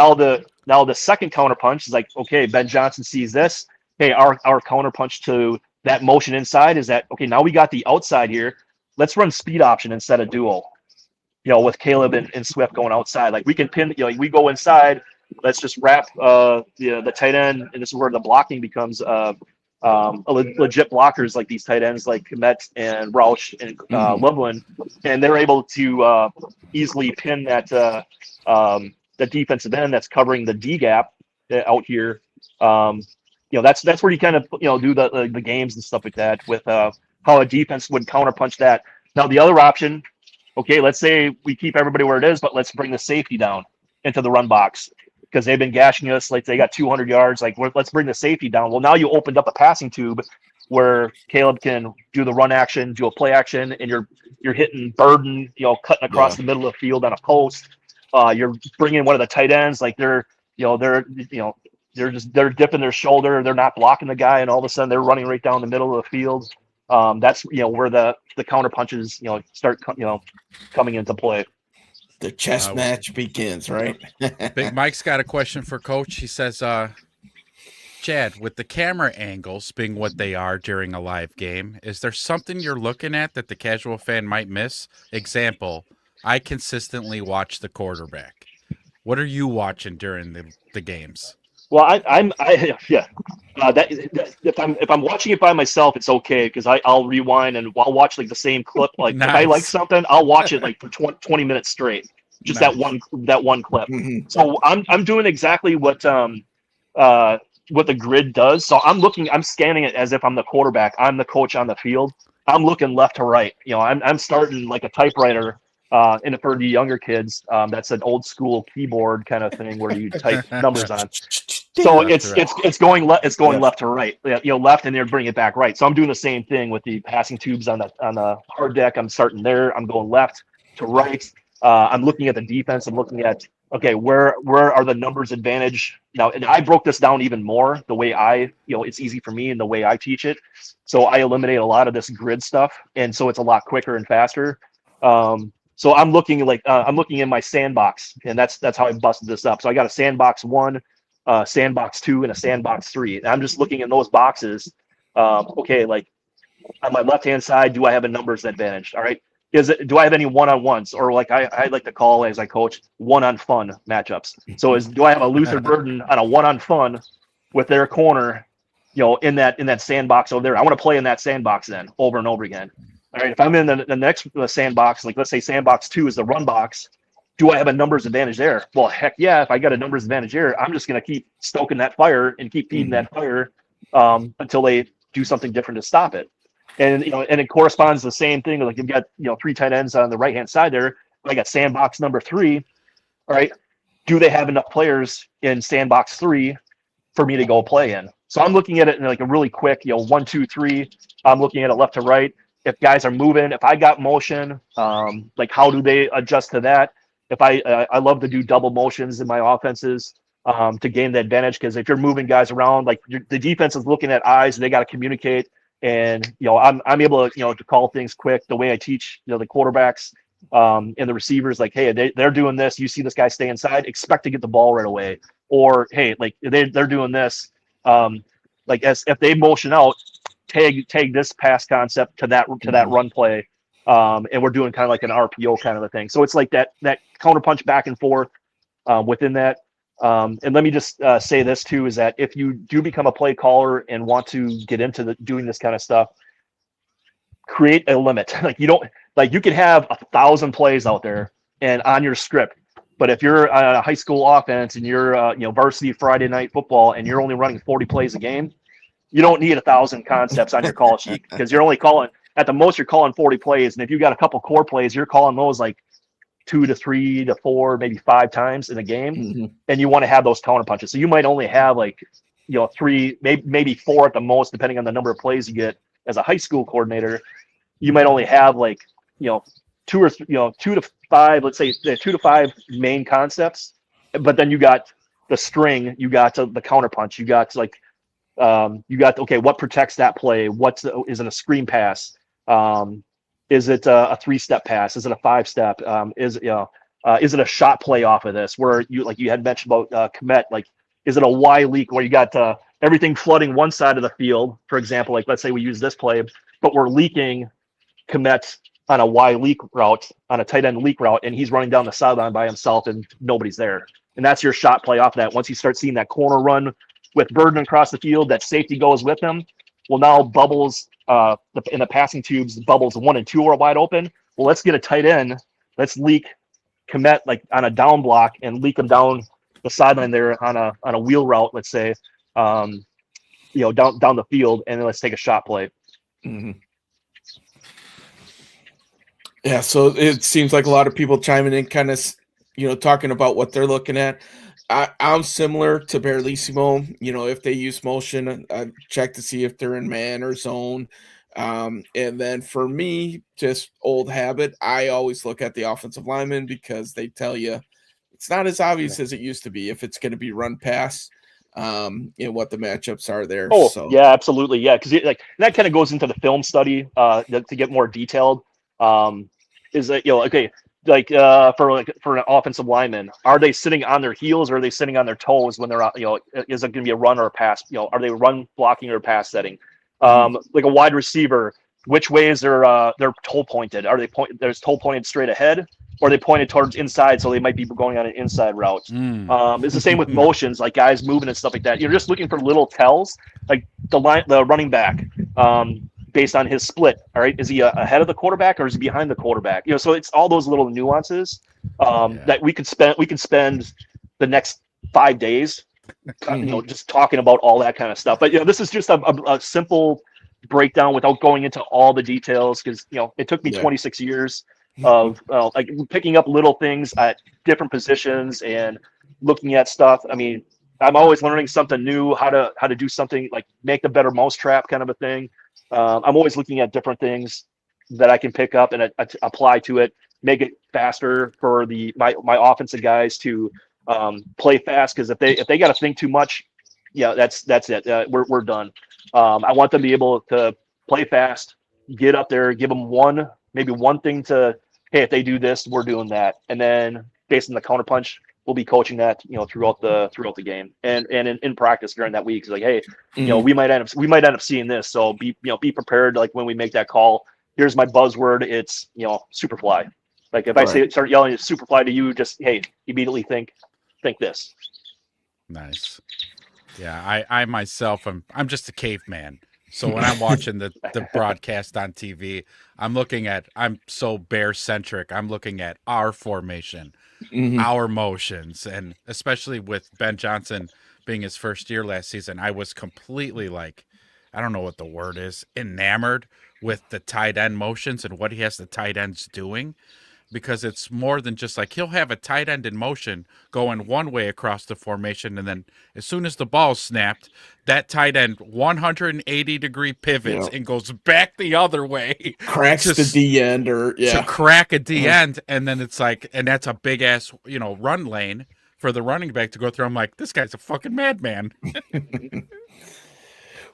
now the second counter punch is like, okay, Ben Johnson sees this. Hey, our counter punch to that motion inside is that, okay, now we got the outside here. Let's run speed option instead of dual. With Caleb and Swift going outside, like we can pin. We go inside. Let's just wrap the tight end, and this is where the blocking becomes legit blockers, like these tight ends like Kmet and Roush and Loveland, and they're able to easily pin that the defensive end that's covering the D gap out here. That's where you kind of do the games and stuff like that with how a defense would counterpunch that. Now the other option, okay, let's say we keep everybody where it is, but let's bring the safety down into the run box because they've been gashing us. Like they got 200 yards. Like let's bring the safety down. Well, now you opened up a passing tube where Caleb can do the run action, do a play action, and you're hitting Burden, cutting across the middle of the field on a post. You're bringing one of the tight ends, like they're they're dipping their shoulder, they're not blocking the guy, and all of a sudden they're running right down the middle of the field. That's where the counter punches start coming into play. The chess match begins, right? Big Mike's got a question for Coach. He says, Chad, with the camera angles being what they are during a live game, is there something you're looking at that the casual fan might miss? Example, I consistently watch the quarterback. What are you watching during the games? Well, yeah. If I'm watching it by myself, it's okay because I'll rewind and I'll watch like the same clip. Like if I like Nice. something, I'll watch it like for 20 minutes straight, just Nice. that one clip. Mhm. So I'm doing exactly what the grid does. So I'm scanning it as if I'm the quarterback. I'm the coach on the field. I'm looking left to right. I'm starting like a typewriter. And for the younger kids, that's an old school keyboard kind of thing where you type numbers on. So Left to right. it's going Yeah. left to right, left, and they're bringing it back right. So I'm doing the same thing with the passing tubes on the hard deck. I'm starting there. I'm going left to right. I'm looking at the defense. I'm looking at okay, where are the numbers advantage now? And I broke this down even more the way it's easy for me and the way I teach it. So I eliminate a lot of this grid stuff, and so it's a lot quicker and faster. So I'm looking in my sandbox, and that's how I busted this up. So I got a sandbox 1, sandbox 2, and a sandbox 3. And I'm just looking in those boxes. Okay, like on my left hand side, do I have a numbers advantage? All right. Do I have any one-on-ones, or like I like to call as I coach one-on-fun matchups? So do I have a Luther Burden on a one-on-fun with their corner, in that sandbox over there? I want to play in that sandbox then over and over again. All right, if I'm in the next sandbox, like let's say sandbox 2 is the run box, do I have a numbers advantage there? Well, heck yeah, if I got a numbers advantage there, I'm just going to keep stoking that fire and keep feeding that fire until they do something different to stop it. And and it corresponds to the same thing. Like you've got 3 tight ends on the right hand side there. I got sandbox number 3. All right, do they have enough players in sandbox 3 for me to go play in? So I'm looking at it in like a really quick 1, 2, 3. I'm looking at it left to right. If guys are moving, if I got motion, like how do they adjust to that? If I love to do double motions in my offenses to gain the advantage, because if you're moving guys around, like the defense is looking at eyes, and they got to communicate, and I'm able to to call things quick. The way I teach the quarterbacks and the receivers, like hey, they're doing this. You see this guy stay inside, expect to get the ball right away, or hey, like they're doing this. Like as if they motion out, tag this pass concept to that run play, and we're doing kind of like an RPO kind of a thing. So it's like that counter punch back and forth within that. And let me just say this too, is that if you do become a play caller and want to get into doing this kind of stuff, create a limit. You can have 1,000 plays out there and on your script, but if you're on a high school offense and you're varsity Friday night football and you're only running 40 plays a game, you don't need 1,000 concepts on your call sheet, because you're only calling at the most, you're calling 40 plays. And if you got a couple core plays, you're calling those like 2 to 3 to 4, maybe 5 times in a game. And you want to have those counter punches. So you might only have like, 3, maybe 4 at the most, depending on the number of plays you get as a high school coordinator. You might only have like, 2 to 5, let's say 2 to 5 main concepts. But then you got the string, you got the counter punch, you got like, okay, what protects that play? Is it a screen pass? Is it a 3-step pass? Is it a 5-step? Is it a shot play off of this? Where you had mentioned about Kmet, like is it a Y leak where you got everything flooding one side of the field? For example, like let's say we use this play, but we're leaking Kmet on a Y leak route, on a tight end leak route, and he's running down the sideline by himself and nobody's there. And that's your shot play off of that. Once you start seeing that corner run with Burden across the field, that safety goes with him. Well, now bubbles in the passing tubes, bubbles 1 and 2 are wide open. Well, let's get a tight end. Let's leak Kmet like on a down block and leak him down the sideline there on a wheel route. Let's say, down the field, and then let's take a shot play. Yeah, so it seems like a lot of people chiming in, kind of, talking about what they're looking at. I'm similar to Barlissimo. If they use motion, I check to see if they're in man or zone. And then for me, just old habit, I always look at the offensive lineman, because they tell you it's not as obvious as it used to be if it's going to be run pass, what the matchups are there. Oh, So yeah, absolutely. Yeah, because like that kind of goes into the film study to get more detailed. Is that, okay, like for an offensive lineman, are they sitting on their heels or are they sitting on their toes when they're is it going to be a run or a pass? Are they run blocking or pass setting? Like a wide receiver, which way is their toe pointed? Are they there's toe pointed straight ahead, or are they pointed towards inside, so they might be going on an inside route? It's the same with motions, like guys moving and stuff like that. You're just looking for little tells, like the running back, based on his split. All right, is he ahead of the quarterback or is he behind the quarterback? So it's all those little nuances that we could spend the next 5 days, just talking about all that kind of stuff. But this is just a simple breakdown without going into all the details, because it took me 26 years of like picking up little things at different positions and looking at stuff. I mean, I'm always learning something new, how to do something like make a better mousetrap kind of a thing. I'm always looking at different things that I can pick up and apply to it, make it faster for my offensive guys to play fast. Because if they got to think too much, that's it. We're done. I want them to be able to play fast, get up there, give them maybe one thing to, hey, if they do this, we're doing that, and then based on the counterpunch, we'll be coaching that throughout the game and in practice during that week. It's like, hey, we might end up seeing this, so be prepared. Like when we make that call, here's my buzzword. It's superfly. Like if I start yelling superfly to you, just hey, immediately think this. Nice. Yeah, I myself I'm just a caveman. So when I'm watching the broadcast on TV, I'm so bear centric. I'm looking at our formation, our motions, and especially with Ben Johnson being his first year last season, I was completely like, I don't know what the word is, enamored with the tight end motions and what he has the tight ends doing. Because it's more than just like he'll have a tight end in motion going one way across the formation, and then as soon as the ball's snapped, that tight end 180-degree pivots and goes back the other way, cracks the D end to crack a D end, and then it's like, and that's a big ass run lane for the running back to go through. I'm like, this guy's a fucking madman.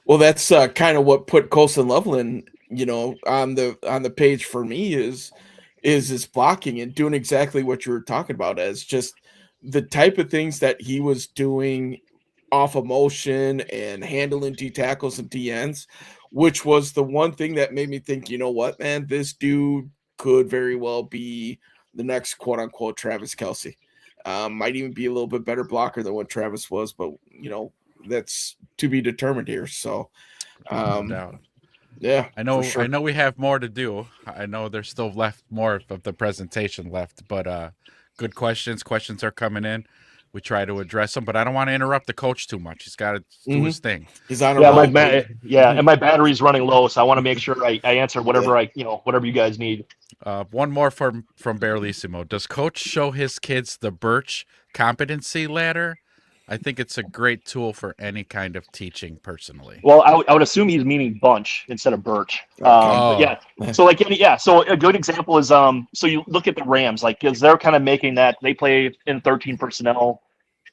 Well, that's kind of what put Colston Loveland, on the page for me is his blocking and doing exactly what you were talking about, as just the type of things that he was doing off of motion and handling D tackles and D ends, which was the one thing that made me think, you know what, man, this dude could very well be the next quote unquote Travis Kelce. Might even be a little bit better blocker than what Travis was, but that's to be determined here. So, no doubt. Yeah, I know. sure. I know we have more to do. I know there's still more of the presentation left, but good questions. Questions are coming in. We try to address them, but I don't want to interrupt the coach too much. He's got to do his thing. He's on a roll. And my battery's running low, so I want to make sure I answer whatever whatever you guys need. One more from Barlissimo. Does coach show his kids the Birch competency ladder? I think it's a great tool for any kind of teaching, personally. Well, I would assume he's meaning bunch instead of birch. But yeah. So so a good example is so you look at the Rams, like, because they're kind of making that they play in 13 personnel,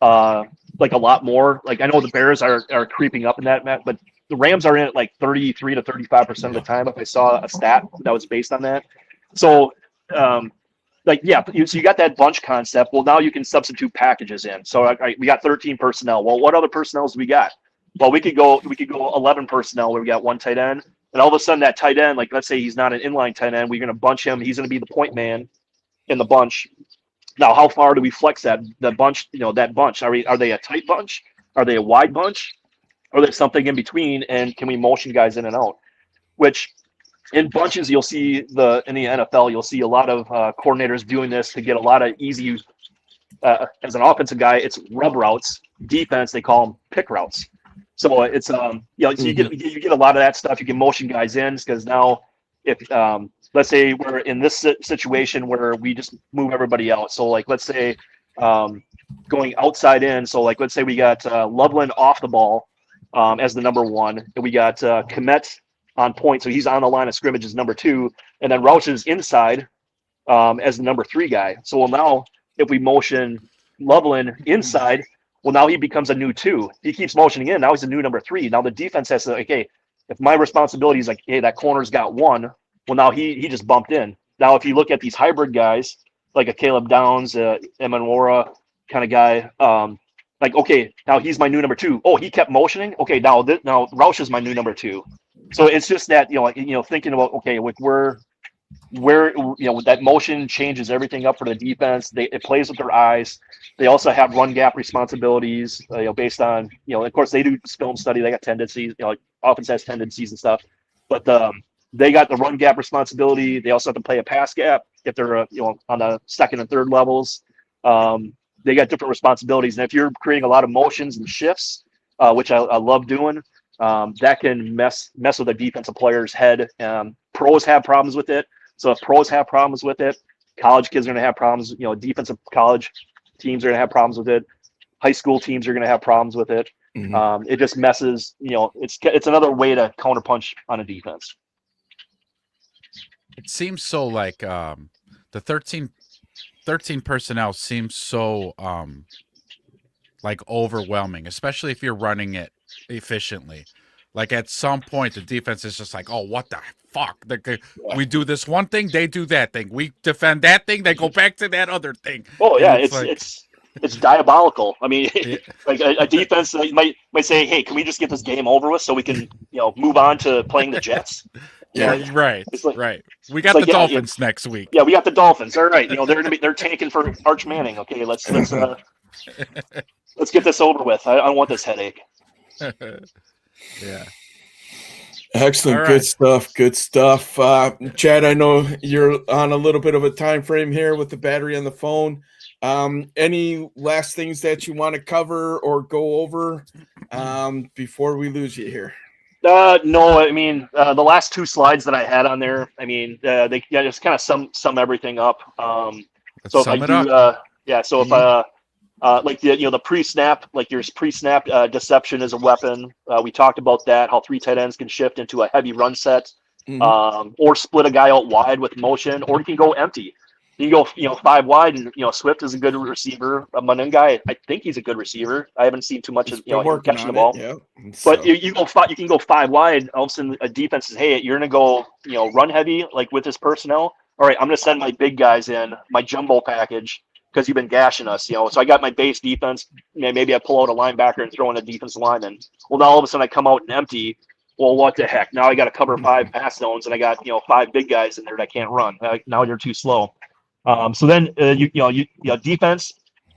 like a lot more. Like I know the Bears are creeping up in that, but the Rams are in it like 33 to 35% of the time. If I saw a stat that was based on that, so. So you got that bunch concept. Well, now you can substitute packages in. So we got 13 personnel. Well, what other personnel do we got? Well, we could go 11 personnel where we got one tight end, and all of a sudden that tight end, like let's say he's not an inline tight end, we're going to bunch him. He's going to be the point man in the bunch. Now, how far do we flex that bunch? That bunch. Are they a tight bunch? Are they a wide bunch? Or are they something in between? And can we motion guys in and out? Which in bunches, you'll see in the NFL, you'll see a lot of coordinators doing this to get a lot of easy. As an offensive guy, it's rub routes. Defense, they call them pick routes. So it's so you get a lot of that stuff. You can motion guys in because now if let's say we're in this situation where we just move everybody out. So like let's say going outside in. So like let's say we got Loveland off the ball as the number one, and we got Kmet on point, so he's on the line of scrimmage as number 2, and then Roush is inside as the number 3 guy. So now if we motion Loveland inside. Well, now he becomes a new 2. He keeps motioning in. Now he's a new number 3. Now the defense has to, okay, if my responsibility is like, hey, that corner's got 1, well, now he just bumped in. Now, if you look at these hybrid guys, like a Caleb Downs, Emanora kind of guy, like, okay, now he's my new number 2. Oh, he kept motioning. Okay, now Roush is my new number 2. So it's just that, thinking about, okay, with where that motion changes everything up for the defense. It plays with their eyes. They also have run gap responsibilities, based on, of course they do film study. They got tendencies, like offense has tendencies and stuff, but they got the run gap responsibility. They also have to play a pass gap if they're, on the second and third levels. They got different responsibilities. And if you're creating a lot of motions and shifts, which I love doing, that can mess with a defensive player's head. Pros have problems with it. So if pros have problems with it, college kids are going to have problems. Defensive college teams are going to have problems with it. High school teams are going to have problems with it. Mm-hmm. It just messes. It's another way to counterpunch on a defense. It seems so like the 13 personnel seems so like overwhelming, especially if you're running it efficiently. Like at some point, the defense is just like, oh, what the fuck? We do this one thing, they do that thing. We defend that thing, they go back to that other thing. Oh yeah, it's diabolical. I mean, yeah. Like a defense might say, hey, can we just get this game over with so we can move on to playing the Jets? Yeah, right. Like, right. We got the Dolphins next week. Yeah, we got the Dolphins. All right, they're tanking for Arch Manning. Okay, let's get this over with. I don't want this headache. Yeah. Excellent. Right. Good stuff. Chad, I know you're on a little bit of a time frame here with the battery on the phone. Any last things that you want to cover or go over before we lose you here? No, I mean, the last 2 slides that I had on there, I mean, they just kind of sum everything up. So if I do, so if like the pre-snap, like your pre-snap deception is a weapon. We talked about that, how 3 tight ends can shift into a heavy run set, or split a guy out wide with motion, or you can go empty. You can go 5 wide, and Swift is a good receiver. Manungai, I think he's a good receiver. I haven't seen too much of him catching the ball. Yeah. But you can go 5 wide. All of a sudden, a defense says, "Hey, you're gonna go run heavy like with this personnel. All right, I'm gonna send my big guys in, my jumbo package." Because you've been gashing us, So I got my base defense. Maybe I pull out a linebacker and throw in a defensive lineman. Well, now all of a sudden I come out and empty. Well, what the heck? Now I got to cover 5 pass zones, and I got 5 big guys in there that can't run. Now you're too slow. So then defense.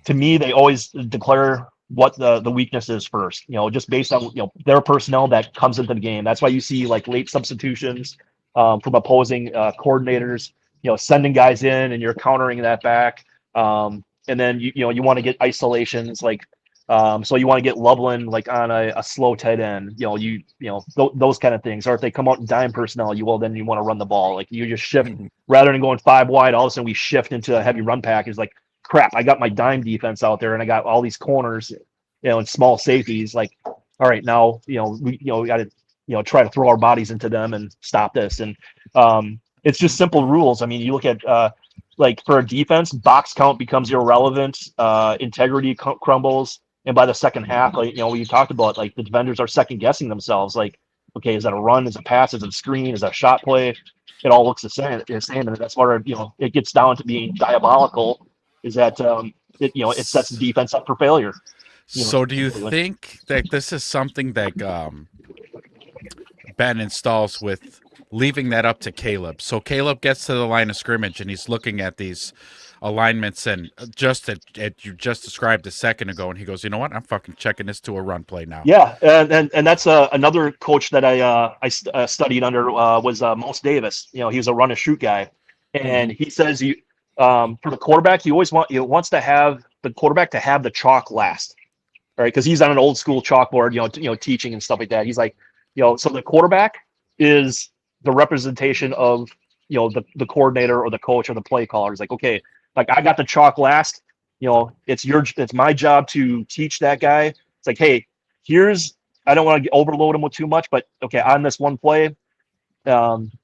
To me, they always declare what the weakness is first. Just based on their personnel that comes into the game. That's why you see like late substitutions from opposing coordinators. Sending guys in, and you're countering that back. And then you want to get isolations like so you want to get Loveland like on a slow tight end, those kind of things. Or if they come out in dime personnel, then you want to run the ball. Like you just shift rather than going 5 wide. All of a sudden we shift into a heavy run package. Like crap, I got my dime defense out there and I got all these corners, and small safeties. Like all right, now we got to try to throw our bodies into them and stop this. And it's just simple rules. I mean, you look at like for a defense, box count becomes irrelevant. Integrity crumbles, and by the second half, like we talked about, like the defenders are second guessing themselves. Like, okay, is that a run? Is it a pass? Is it a screen? Is that a shot play? It all looks the same. And that's where it gets down to being diabolical. Is that it sets the defense up for failure. So, do you think that this is something that Ben installs with leaving that up to Caleb? So Caleb gets to the line of scrimmage and he's looking at these alignments and just at you just described a second ago, and he goes, you know what, I'm fucking checking this to a run play now. Yeah, and that's another coach that I studied under was Mouse Davis. He was a run and shoot guy, and he says for the quarterback, he wants to have the quarterback to have the chalk last, all right? Because he's on an old school chalkboard, teaching and stuff like that. He's like, so the quarterback is the representation of the coordinator or the coach or the play caller. Is like, okay, like I got the chalk last, it's my job to teach that guy. It's like, hey, I don't want to overload him with too much, but okay, on this one play,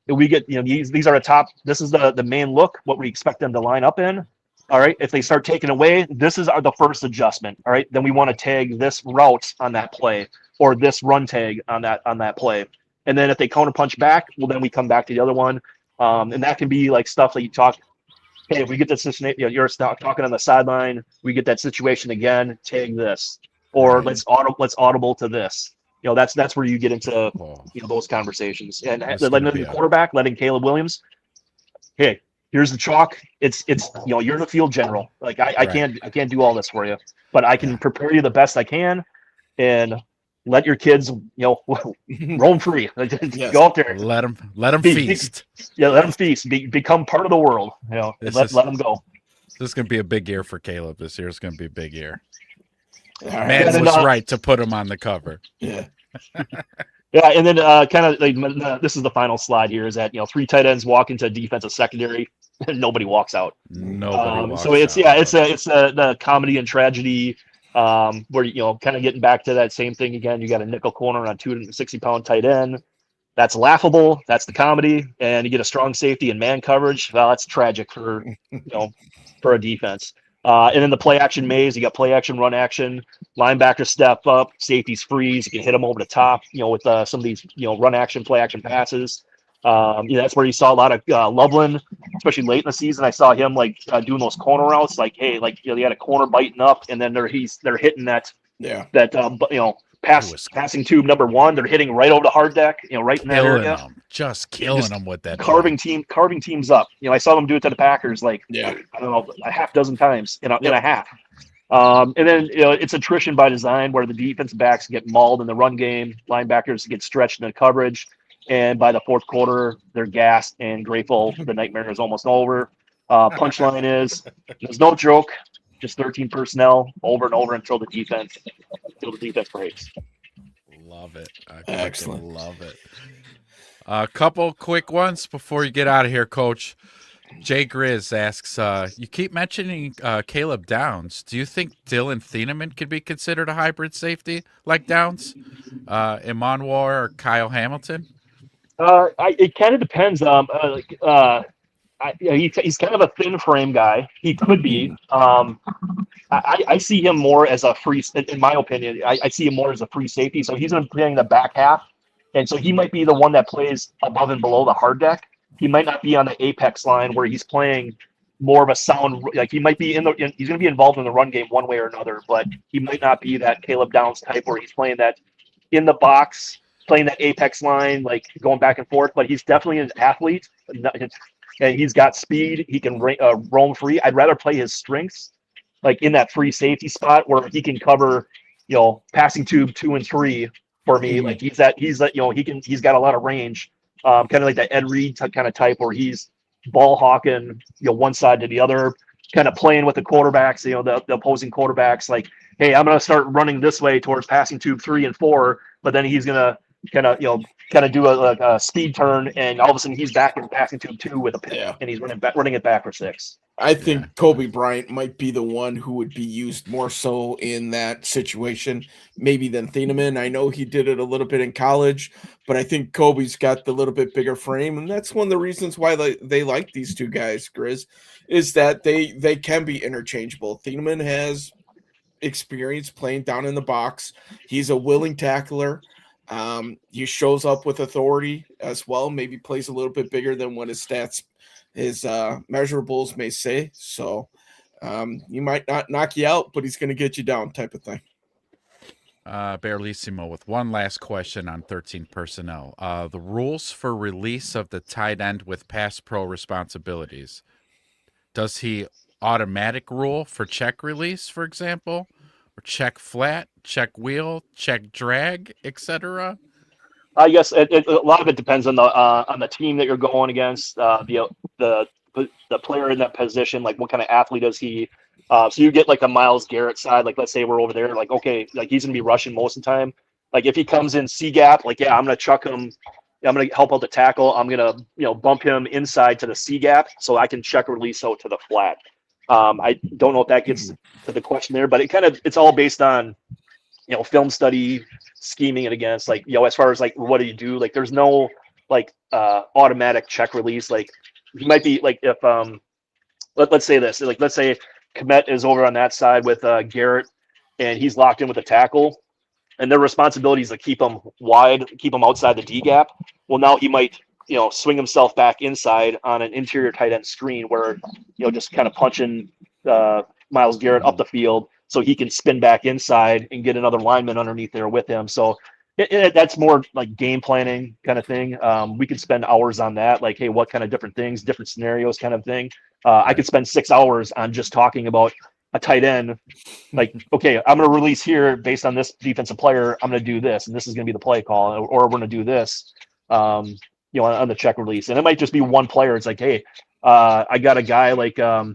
we get these are the top, this is the main look, what we expect them to line up in. All right. If they start taking away, this is the first adjustment. All right. Then we want to tag this route on that play or this run tag on that play. And then if they counter punch back, well, then we come back to the other one. And that can be like stuff that you talk. Hey, if we get this situation, you're talking on the sideline. We get that situation again. Tag this, or Right. let's audible to this. That's where you get into Oh, those conversations. And That's letting gonna the be quarterback, letting Caleb Williams, hey, here's the chalk. It's you're the field general. Like I Right. can't do all this for you, but I can Yeah. prepare you the best I can, and let your kids roam free. Yes. Go out there, let them Be- feast. let them feast, become part of the world. And This let is them go. this is gonna be a big year for Caleb. This year is gonna be a big year. All right. Madden then, was right to put him on the cover. Yeah. Yeah, and then kind of like this is the final slide here is that 3 tight ends walk into defensive secondary and nobody walks out. Nobody walks So it's out. it's the comedy and tragedy where kind of getting back to that same thing again. You got a nickel corner on 260-pound tight end. That's laughable. That's the comedy, and you get a strong safety and man coverage. Well, that's tragic for a defense. And then the play action maze, you got play action, run action, linebackers step up, safeties freeze. You can hit them over the top, with some of these, run action, play action passes. That's where you saw a lot of Loveland, especially late in the season. I saw him doing those corner routes, they had a corner biting up, and then they're hitting that Yeah. passing tube number 1. They're hitting right over the hard deck, right in that Killing area. them, just killing them with that Carving play. teams up. I saw them do it to the Packers Yeah. I don't know, a half dozen times in a Yep. half. And then it's attrition by design where the defensive backs get mauled in the run game, linebackers get stretched in the coverage, and by the fourth quarter they're gassed and grateful the nightmare is almost over. Punchline is there's no joke, just 13 personnel over and over until the defense breaks. Love it. I Excellent. love it. A couple quick ones before you get out of here, Coach. Jay Grizz asks, you keep mentioning Caleb Downs. Do you think Dylan Thieneman could be considered a hybrid safety like Downs? Emmanuel or Kyle Hamilton? It kind of depends. He's kind of a thin frame guy. He could be. I see him more as a free, in my opinion. I see him more as a free safety. So he's going to be playing the back half, and so he might be the one that plays above and below the hard deck. He might not be on the apex line where he's playing more of a sound. Like he might be he's going to be involved in the run game one way or another, but he might not be that Caleb Downs type where he's playing that in the box, playing that apex line, like going back and forth. But he's definitely an athlete, and he's got speed. He can roam free. I'd rather play his strengths, like in that free safety spot where he can cover, passing tube 2 and 3 for me. Like he's got a lot of range, kind of like that Ed Reed kind of type where he's ball hawking, one side to the other, kind of playing with the quarterbacks, the opposing quarterbacks. Like, hey, I'm going to start running this way towards passing tube 3 and 4, but then he's going to kind of do a speed turn, and all of a sudden he's back in passing tube 2 with a pick, and he's running it back for 6. I think Kobe Bryant might be the one who would be used more so in that situation, maybe than Thieneman. I know he did it a little bit in college, but I think Kobe's got the little bit bigger frame, and that's one of the reasons why they like these two guys, Grizz, is that they can be interchangeable. Thieneman has experience playing down in the box. He's a willing tackler. He shows up with authority as well, maybe plays a little bit bigger than what his stats his measurables may say. So he might not knock you out, but he's going to get you down type of thing. Barlissimo with one last question on 13 personnel. The rules for release of the tight end with pass pro responsibilities. Does he automatic rule for check release, for example, or check flat, check wheel, check drag, etc.? I guess a lot of it depends on the team that you're going against, the player in that position, like what kind of athlete is he. So you get like a Myles Garrett side, like let's say we're over there, like okay, like he's gonna be rushing most of the time. Like if he comes in C gap, like I'm gonna chuck him, I'm gonna help out the tackle. I'm gonna bump him inside to the C gap so I can check release out to the flat. I don't know if that gets to the question there, but it's all based on film study, scheming it against, like, as far as like, what do you do? Like, there's no like automatic check release. Like, you might be like, if let's say this, like let's say Kmet is over on that side with Garrett, and he's locked in with a tackle, and their responsibility is to keep him wide, keep him outside the D gap. Well, now he might, swing himself back inside on an interior tight end screen where, just kind of punching Myles Garrett up the field so he can spin back inside and get another lineman underneath there with him. So that's more like game planning kind of thing. We could spend hours on that, like, hey, what kind of different things, different scenarios kind of thing. I could spend 6 hours on just talking about a tight end. Like, okay, I'm going to release here based on this defensive player. I'm going to do this, and this is going to be the play call, or we're going to do this, on the check release. And it might just be one player. It's like, hey, I got a guy like, trying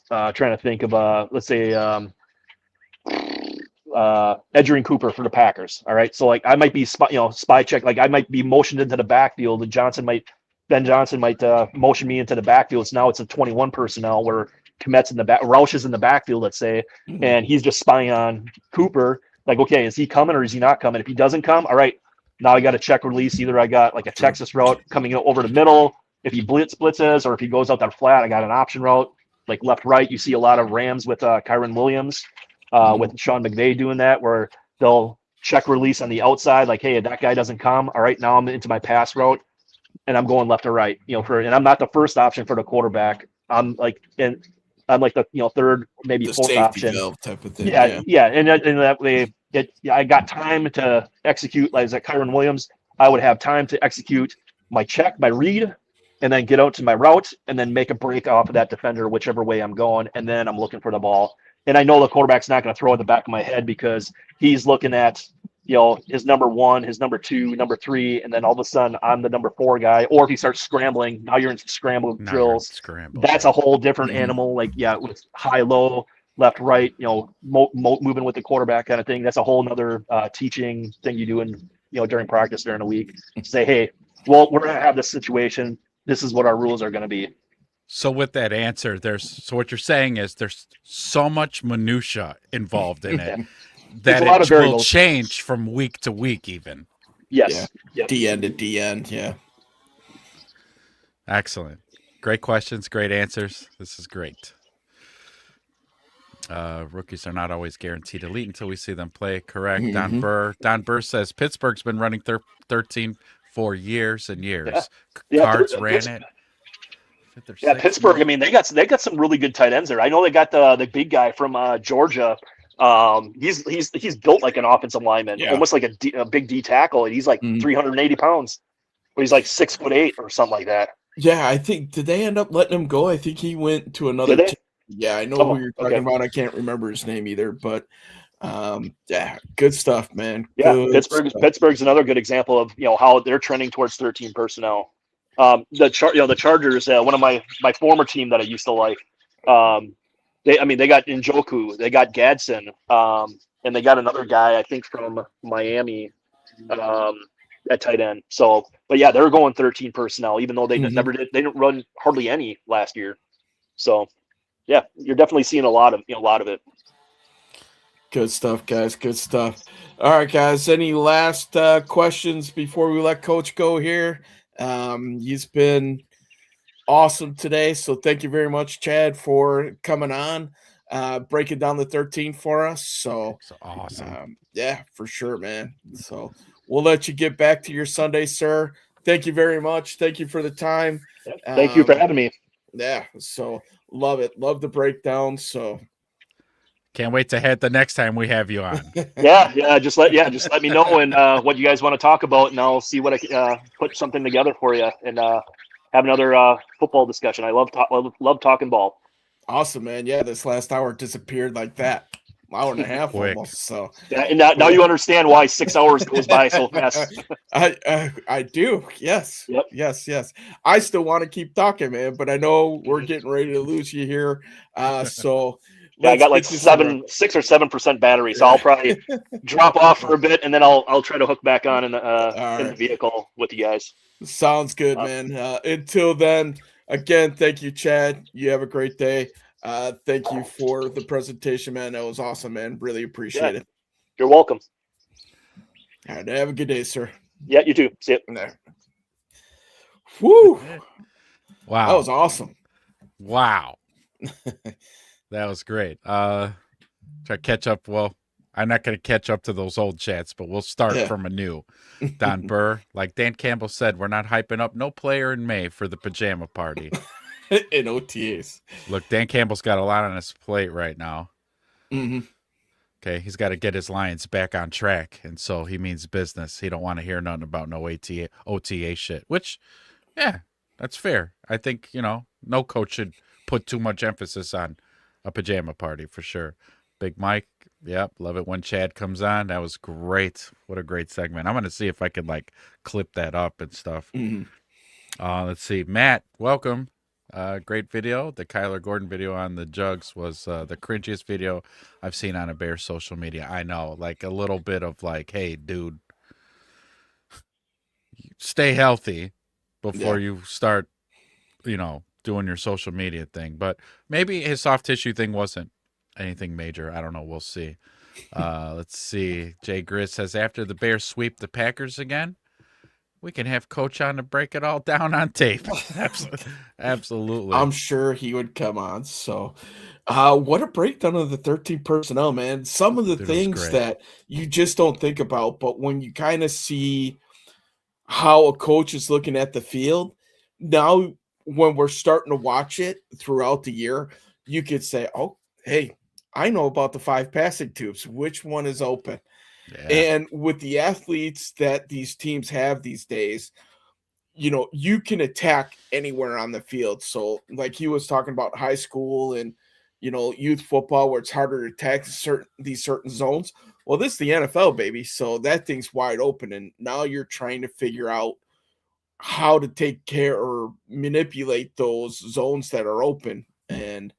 to think of, let's say, Edgerrin Cooper for the Packers. All right. So like I might be spy check, like I might be motioned into the backfield and Ben Johnson might motion me into the backfield. So now it's a 21 personnel where Kmet's in the back, Roush is in the backfield, let's say, and he's just spying on Cooper. Like, okay, is he coming or is he not coming? If he doesn't come, all right, now I got a check release. Either I got like a Texas route coming over the middle. If he blitzes, or if he goes out that flat, I got an option route, like left, right. You see a lot of Rams with Kyron Williams, with Sean McVay doing that, where they'll check release on the outside, like, hey, that guy doesn't come. All right, now I'm into my pass route, and I'm going left or right. And I'm not the first option for the quarterback. I'm like the third, maybe The fourth safety option valve type of thing. yeah, and that way, I got time to execute. Like Kyron Williams, I would have time to execute my check, my read, and then get out to my route, and then make a break off of that defender, whichever way I'm going, and then I'm looking for the ball. And I know the quarterback's not going to throw it in the back of my head because he's looking at his number one, his number two, number three, and then all of a sudden I'm the number 4 guy. Or if he starts scrambling, now you're in scramble drills. That's a whole different animal. Like, with high, low, left, right, moving with the quarterback kind of thing. That's a whole nother teaching thing you do during practice during the week. Say, hey, well, we're going to have this situation. This is what our rules are going to be. So with that answer, so what you're saying is there's so much minutia involved in it that it will change from week to week even. Yes. Yeah. Yep. D end to D end. Yeah. Excellent. Great questions. Great answers. This is great. Rookies are not always guaranteed elite until we see them play. Correct. Mm-hmm. Don Burr says Pittsburgh's been running 13 for years and years. Yeah. Cards ran it. Yeah, Pittsburgh. I mean, they got some really good tight ends there. I know they got the big guy from Georgia. He's built like an offensive lineman, almost like a big D tackle, and he's like 380 pounds. But he's like 6'8" or something like that. Yeah, I think did they end up letting him go? I think he went to another team. Yeah, I know who you're talking about. I can't remember his name either, but yeah, good stuff, man. Yeah, Pittsburgh's another good example of how they're trending towards 13 personnel. The Chargers, one of my former team that I used to like. They got Njoku, they got Gadsden, and they got another guy I think from Miami at tight end. So, but yeah, they're going 13 personnel, even though they never did. They didn't run hardly any last year. So, yeah, you're definitely seeing a lot of it. Good stuff, guys. Good stuff. All right, guys. Any last questions before we let Coach go here? He's been awesome today, so thank you very much, Chad, for coming on, breaking down the 13 for us. So awesome. Yeah, for sure, man. So we'll let you get back to your Sunday, sir. Thank you very much. Thank you for the time. Thank you for having me. Yeah, so love it. Love the breakdown. So can't wait to head the next time we have you on. Yeah. Just let me know and what you guys want to talk about, and I'll see what I can put something together for you and have another football discussion. I love talking ball. Awesome, man. Yeah, this last hour disappeared like that. Hour and a half almost. So yeah, and now you understand why 6 hours goes by so fast. I do. Yes. Yep. Yes. I still want to keep talking, man, but I know we're getting ready to lose you here. So yeah, I got like 6 or 7% battery, so I'll probably drop off for a bit, and then I'll try to hook back on in the vehicle with you guys. Sounds good, man. Until then, again, thank you, Chad. You have a great day. Thank you for the presentation, man. That was awesome, man. Really appreciate it. You're welcome. All right, have a good day, sir. Yeah, you too. See you. There. Woo! Wow, that was awesome. Wow. That was great. Try to catch up. Well, I'm not going to catch up to those old chats, but we'll start Yeah. from anew. Don Burr, like Dan Campbell said, we're not hyping up no player in May for the pajama party. In OTAs. Look, Dan Campbell's got a lot on his plate right now. Mm-hmm. Okay, he's got to get his Lions back on track, and so he means business. He don't want to hear nothing about no OTA shit, which, yeah, that's fair. I think, no coach should put too much emphasis on a pajama party for sure. Big Mike, yep, love it when Chad comes on. That was great. What a great segment. I'm going to see if I can, clip that up and stuff. Mm-hmm. Let's see. Matt, welcome. Great video. The Kyler Gordon video on the jugs was the cringiest video I've seen on a Bears social media. I know, a little bit of hey, dude, stay healthy before you start, doing your social media thing. But maybe his soft tissue thing wasn't anything major. I don't know. We'll see. Let's see. Jay Grizz says, after the Bears sweep the Packers again, we can have Coach on to break it all down on tape. Absolutely. I'm sure he would come on. So, what a breakdown of the 13 personnel, man. Some of the things that you just don't think about, but when you kind of see how a coach is looking at the field, now when we're starting to watch it throughout the year, you could say, oh, hey, I know about the 5 passing tubes. Which one is open? Yeah. And with the athletes that these teams have these days, you can attack anywhere on the field. So like he was talking about high school and, youth football where it's harder to attack these certain zones. Well, this is the NFL, baby. So that thing's wide open. And now you're trying to figure out how to take care or manipulate those zones that are open. And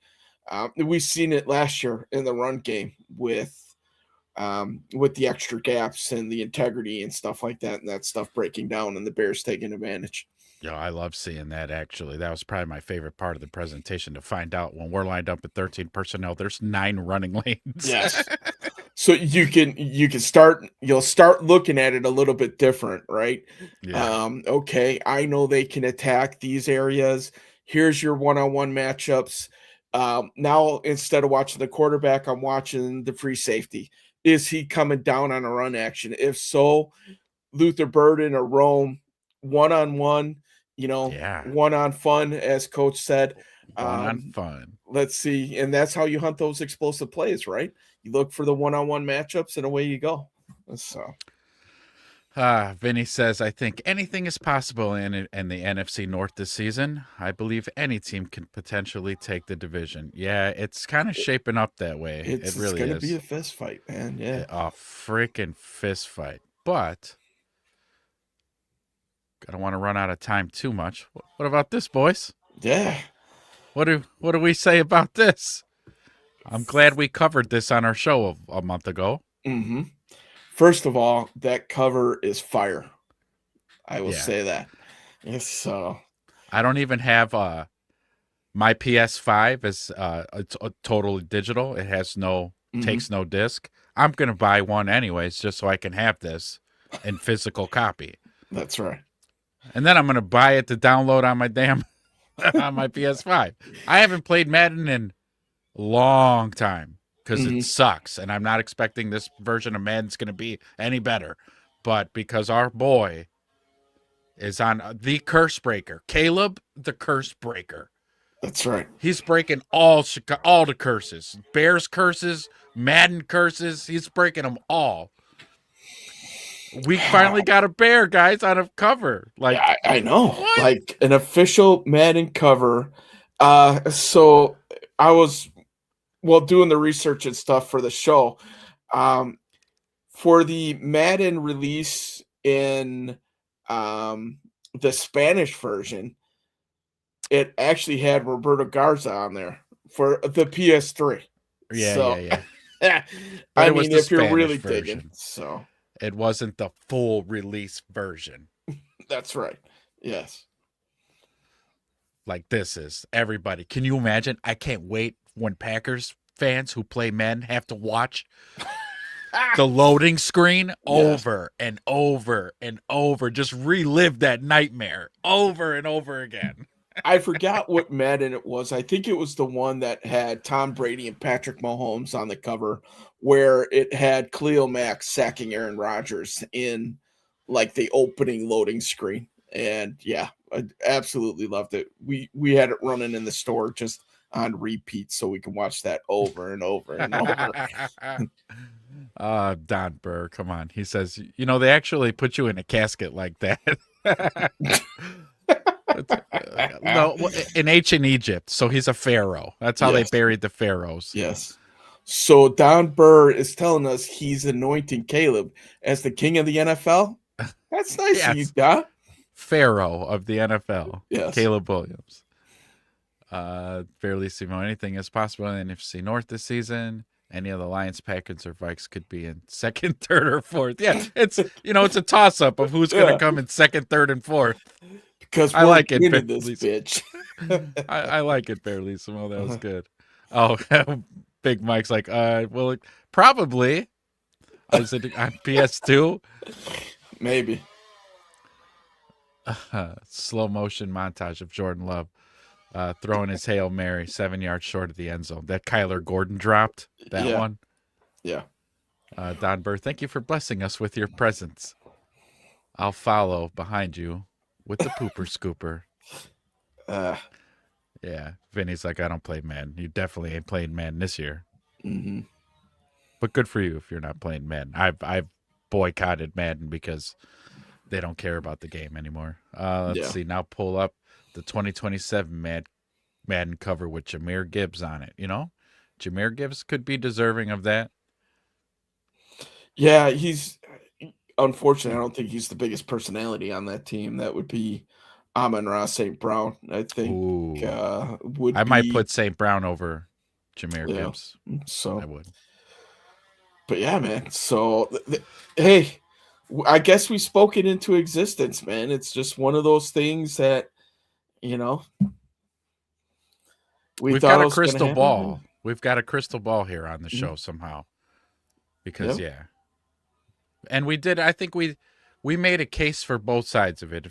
we've seen it last year in the run game with the extra gaps and the integrity and stuff like that, and that stuff breaking down and the Bears taking advantage. Yeah, I love seeing that, actually. That was probably my favorite part of the presentation, to find out when we're lined up at 13 personnel, there's 9 running lanes. Yes. So you'll start looking at it a little bit different, right? Yeah. Okay, I know they can attack these areas. Here's your one-on-one matchups. Now, instead of watching the quarterback, I'm watching the free safety. Is he coming down on a run action? If so, Luther Burden or Rome, one-on-one, one on fun, as coach said. One on fun. Let's see. And that's how you hunt those explosive plays, right? You look for the one-on-one matchups and away you go. So. Vinny says, I think anything is possible in the NFC North this season. I believe any team can potentially take the division. Yeah, it's kind of shaping up that way. It really is. It's going to be a fist fight, man. Yeah. A freaking fist fight. But I don't want to run out of time too much. What about this, boys? Yeah. What do we say about this? I'm glad we covered this on our show a month ago. Mm-hmm. First of all, that cover is fire. I will say that. Yes, so I don't even have my PS5 is it's totally digital. It has takes no disc. I'm gonna buy one anyways, just so I can have this in physical copy. That's right. And then I'm gonna buy it to download on my damn on my PS5. I haven't played Madden in a long time, because it sucks, and I'm not expecting this version of Madden's going to be any better. But because our boy is on the curse breaker, Caleb the curse breaker. That's right. He's breaking all the curses. Bears curses, Madden curses. He's breaking them all. We finally got a bear, guys, on a cover. I know. What? Like an official Madden cover. So I was doing the research and stuff for the show, for the Madden release in the Spanish version, it actually had Roberto Garza on there for the PS3. Yeah. I mean, if you're really digging, so it wasn't the full release version. That's right. Yes. Like this is everybody. Can you imagine? I can't wait when Packers fans who play Madden have to watch the loading screen over and over and over. Just relive that nightmare over and over again. I forgot what Madden it was. I think it was the one that had Tom Brady and Patrick Mahomes on the cover, where it had Khalil Mack sacking Aaron Rodgers in like the opening loading screen. And yeah, I absolutely loved it. We had it running in the store just on repeat so we can watch that over and over and over. Don Burr, come on. He says, they actually put you in a casket like that. No, in ancient Egypt. So he's a pharaoh. That's how they Yes. buried the pharaohs. Yes. So Don Burr is telling us he's anointing Caleb as the king of the NFL. That's nice of you, Yes. Don. Pharaoh of the NFL. Yes. Caleb Williams. Fairly Simo, anything is possible in NFC North this season. Any of the Lions, Packers, or Vikes could be in second, third, or fourth. Yeah, it's a toss up of who's going to come in second, third, and fourth. Because I like it, winning this Barely. bitch. I like it, Barely Simo. That was good. Oh, Big Mike's like, well, probably. Is it on PS2? Maybe. Slow motion montage of Jordan Love throwing his Hail Mary 7 yards short of the end zone. That Kyler Gordon dropped, that one. Yeah. Don Burr, thank you for blessing us with your presence. I'll follow behind you with the pooper scooper. Yeah. Vinny's like, I don't play Madden. You definitely ain't playing Madden this year. Mm-hmm. But good for you if you're not playing Madden. I've boycotted Madden because they don't care about the game anymore. Let's see. Now pull up the 2027 Madden cover with Jahmyr Gibbs on it. Jahmyr Gibbs could be deserving of that. Yeah, unfortunately, I don't think he's the biggest personality on that team. That would be Amon-Ra St. Brown, I think. I might put St. Brown over Jahmyr Gibbs. So I would. But yeah, man. So, hey, I guess we spoke it into existence, man. It's just one of those things that, we've got a crystal ball. We've got a crystal ball here on the show somehow. Because, And we did, I think we made a case for both sides of it.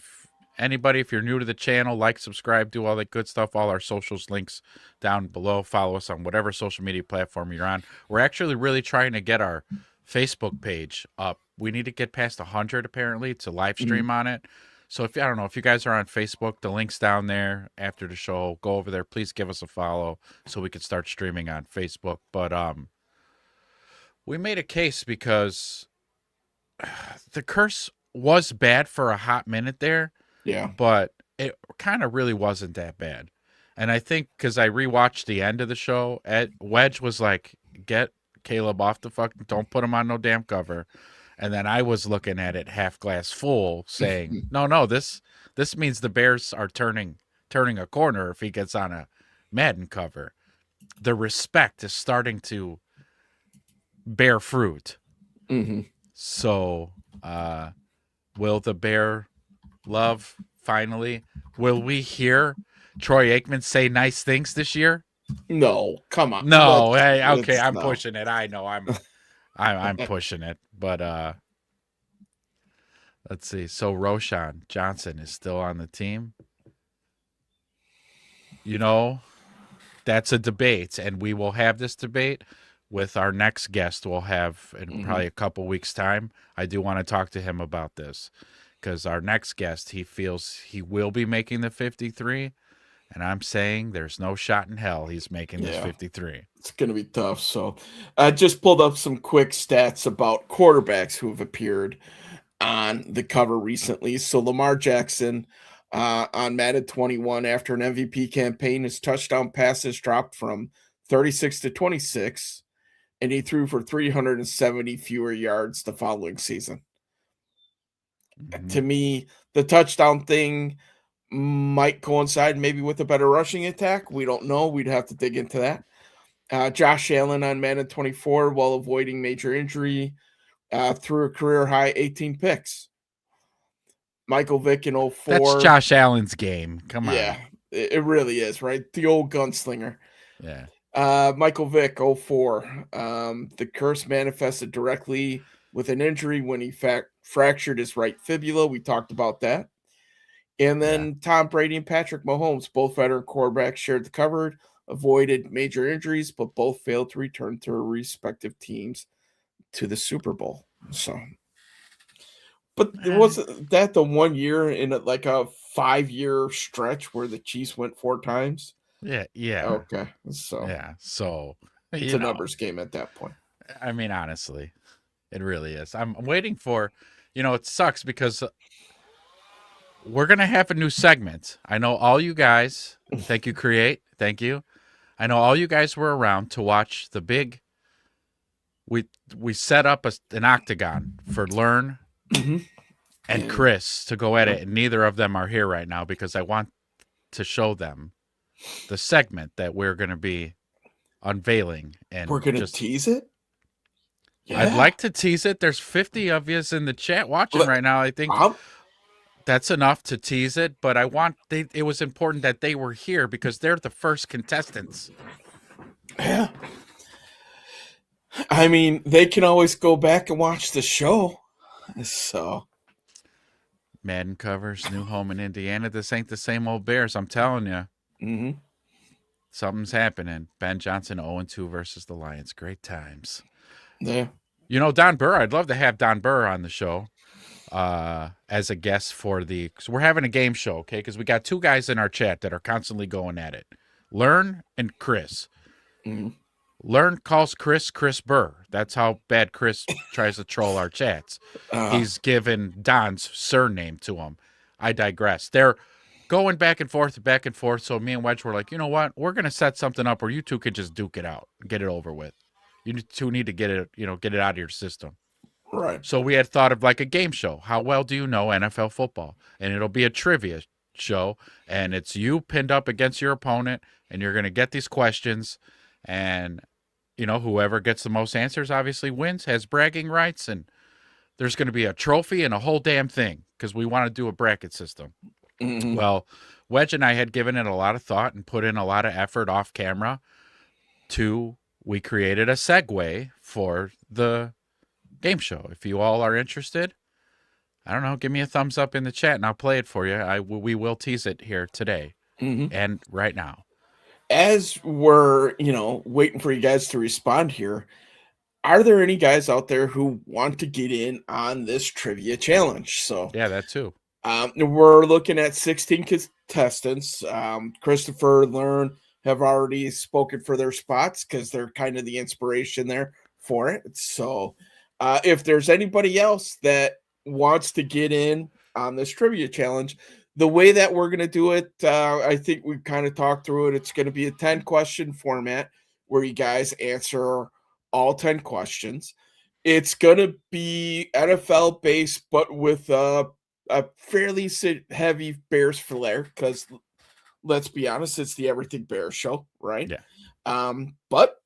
If you're new to the channel, like, subscribe, do all that good stuff. All our socials links down below. Follow us on whatever social media platform you're on. We're actually really trying to get our Facebook page up. We need to get past 100 apparently to live stream on it. So I don't know if you guys are on Facebook, the link's down there after the show. Go over there. Please give us a follow so we can start streaming on Facebook. But we made a case because the curse was bad for a hot minute there. Yeah. But it kind of really wasn't that bad. And I think because I rewatched the end of the show, Wedge was like, get Caleb off the don't put him on no damn cover. And then I was looking at it half glass full saying, no, this means the Bears are turning a corner if he gets on a Madden cover. The respect is starting to bear fruit. Mm-hmm. So will the Bear love finally? Will we hear Troy Aikman say nice things this year? No, come on. No, okay, I'm pushing it. I know I'm pushing it, but let's see. So Roshan Johnson is still on the team. That's a debate, and we will have this debate with our next guest. We'll have in probably a couple weeks' time. I do want to talk to him about this because our next guest, he feels he will be making the 53. And I'm saying there's no shot in hell he's making this 53. It's going to be tough. So I just pulled up some quick stats about quarterbacks who have appeared on the cover recently. So Lamar Jackson on Madden 21 after an MVP campaign, his touchdown passes dropped from 36 to 26, and he threw for 370 fewer yards the following season. Mm-hmm. To me, the touchdown thing might coincide maybe with a better rushing attack. We don't know. We'd have to dig into that. Josh Allen on Madden 24, while avoiding major injury, threw a career-high 18 picks. Michael Vick in 04. That's Josh Allen's game. Come on. Yeah, it really is, right? The old gunslinger. Yeah. Michael Vick, 04. The curse manifested directly with an injury when he fractured his right fibula. We talked about that. And then Tom Brady and Patrick Mahomes, both veteran quarterbacks, shared the cover, avoided major injuries, but both failed to return to their respective teams to the Super Bowl. So, but wasn't that the 1 year in like a 5-year stretch where the Chiefs went 4 times? Yeah. Okay, so Yeah. So it's a numbers game at that point. I mean, honestly, it really is. I'm waiting for, it sucks because we're going to have a new segment. I know all you guys, thank you, Create. Thank you. I know all you guys were around to watch the big, we set up an octagon for Learn and Chris to go at it. And neither of them are here right now because I want to show them the segment that we're going to be unveiling. And we're going to tease it? Yeah. I'd like to tease it. There's 50 of you in the chat watching right now. I think that's enough to tease it, but it was important that they were here because they're the first contestants. Yeah. I mean, they can always go back and watch the show. So Madden covers, new home in Indiana. This ain't the same old Bears, I'm telling you. Mm-hmm. Something's happening. Ben Johnson 0-2 versus the Lions. Great times. Yeah. Don Burr, I'd love to have Don Burr on the show as a guest because we're having a game show, okay? Because we got 2 guys in our chat that are constantly going at it. Learn and Chris. Mm-hmm. Learn calls Chris Burr. That's how bad Chris tries to troll our chats. He's given Don's surname to him. I digress. They're going back and forth. So me and Wedge were like, you know what? We're going to set something up where you two could just duke it out, get it over with. You two need to get it out of your system. Right. So we had thought of like a game show. How well do you know NFL football? And it'll be a trivia show. And it's you pinned up against your opponent. And you're going to get these questions. And, whoever gets the most answers obviously wins, has bragging rights. And there's going to be a trophy and a whole damn thing because we want to do a bracket system. Mm-hmm. Well, Wedge and I had given it a lot of thought and put in a lot of effort off camera we created a segue for the game show. If you all are interested, I don't know, give me a thumbs up in the chat and I'll play it for you. We will tease it here today and right now. As we're, waiting for you guys to respond here, are there any guys out there who want to get in on this trivia challenge? So yeah, that too. We're looking at 16 contestants. Christopher, Learn have already spoken for their spots because they're kind of the inspiration there for it. So if there's anybody else that wants to get in on this trivia challenge, the way that we're going to do it, I think we've kind of talked through it. It's going to be a 10-question format where you guys answer all 10 questions. It's going to be NFL based, but with a fairly heavy Bears flair because let's be honest, it's the Everything Bears show, right? Yeah. But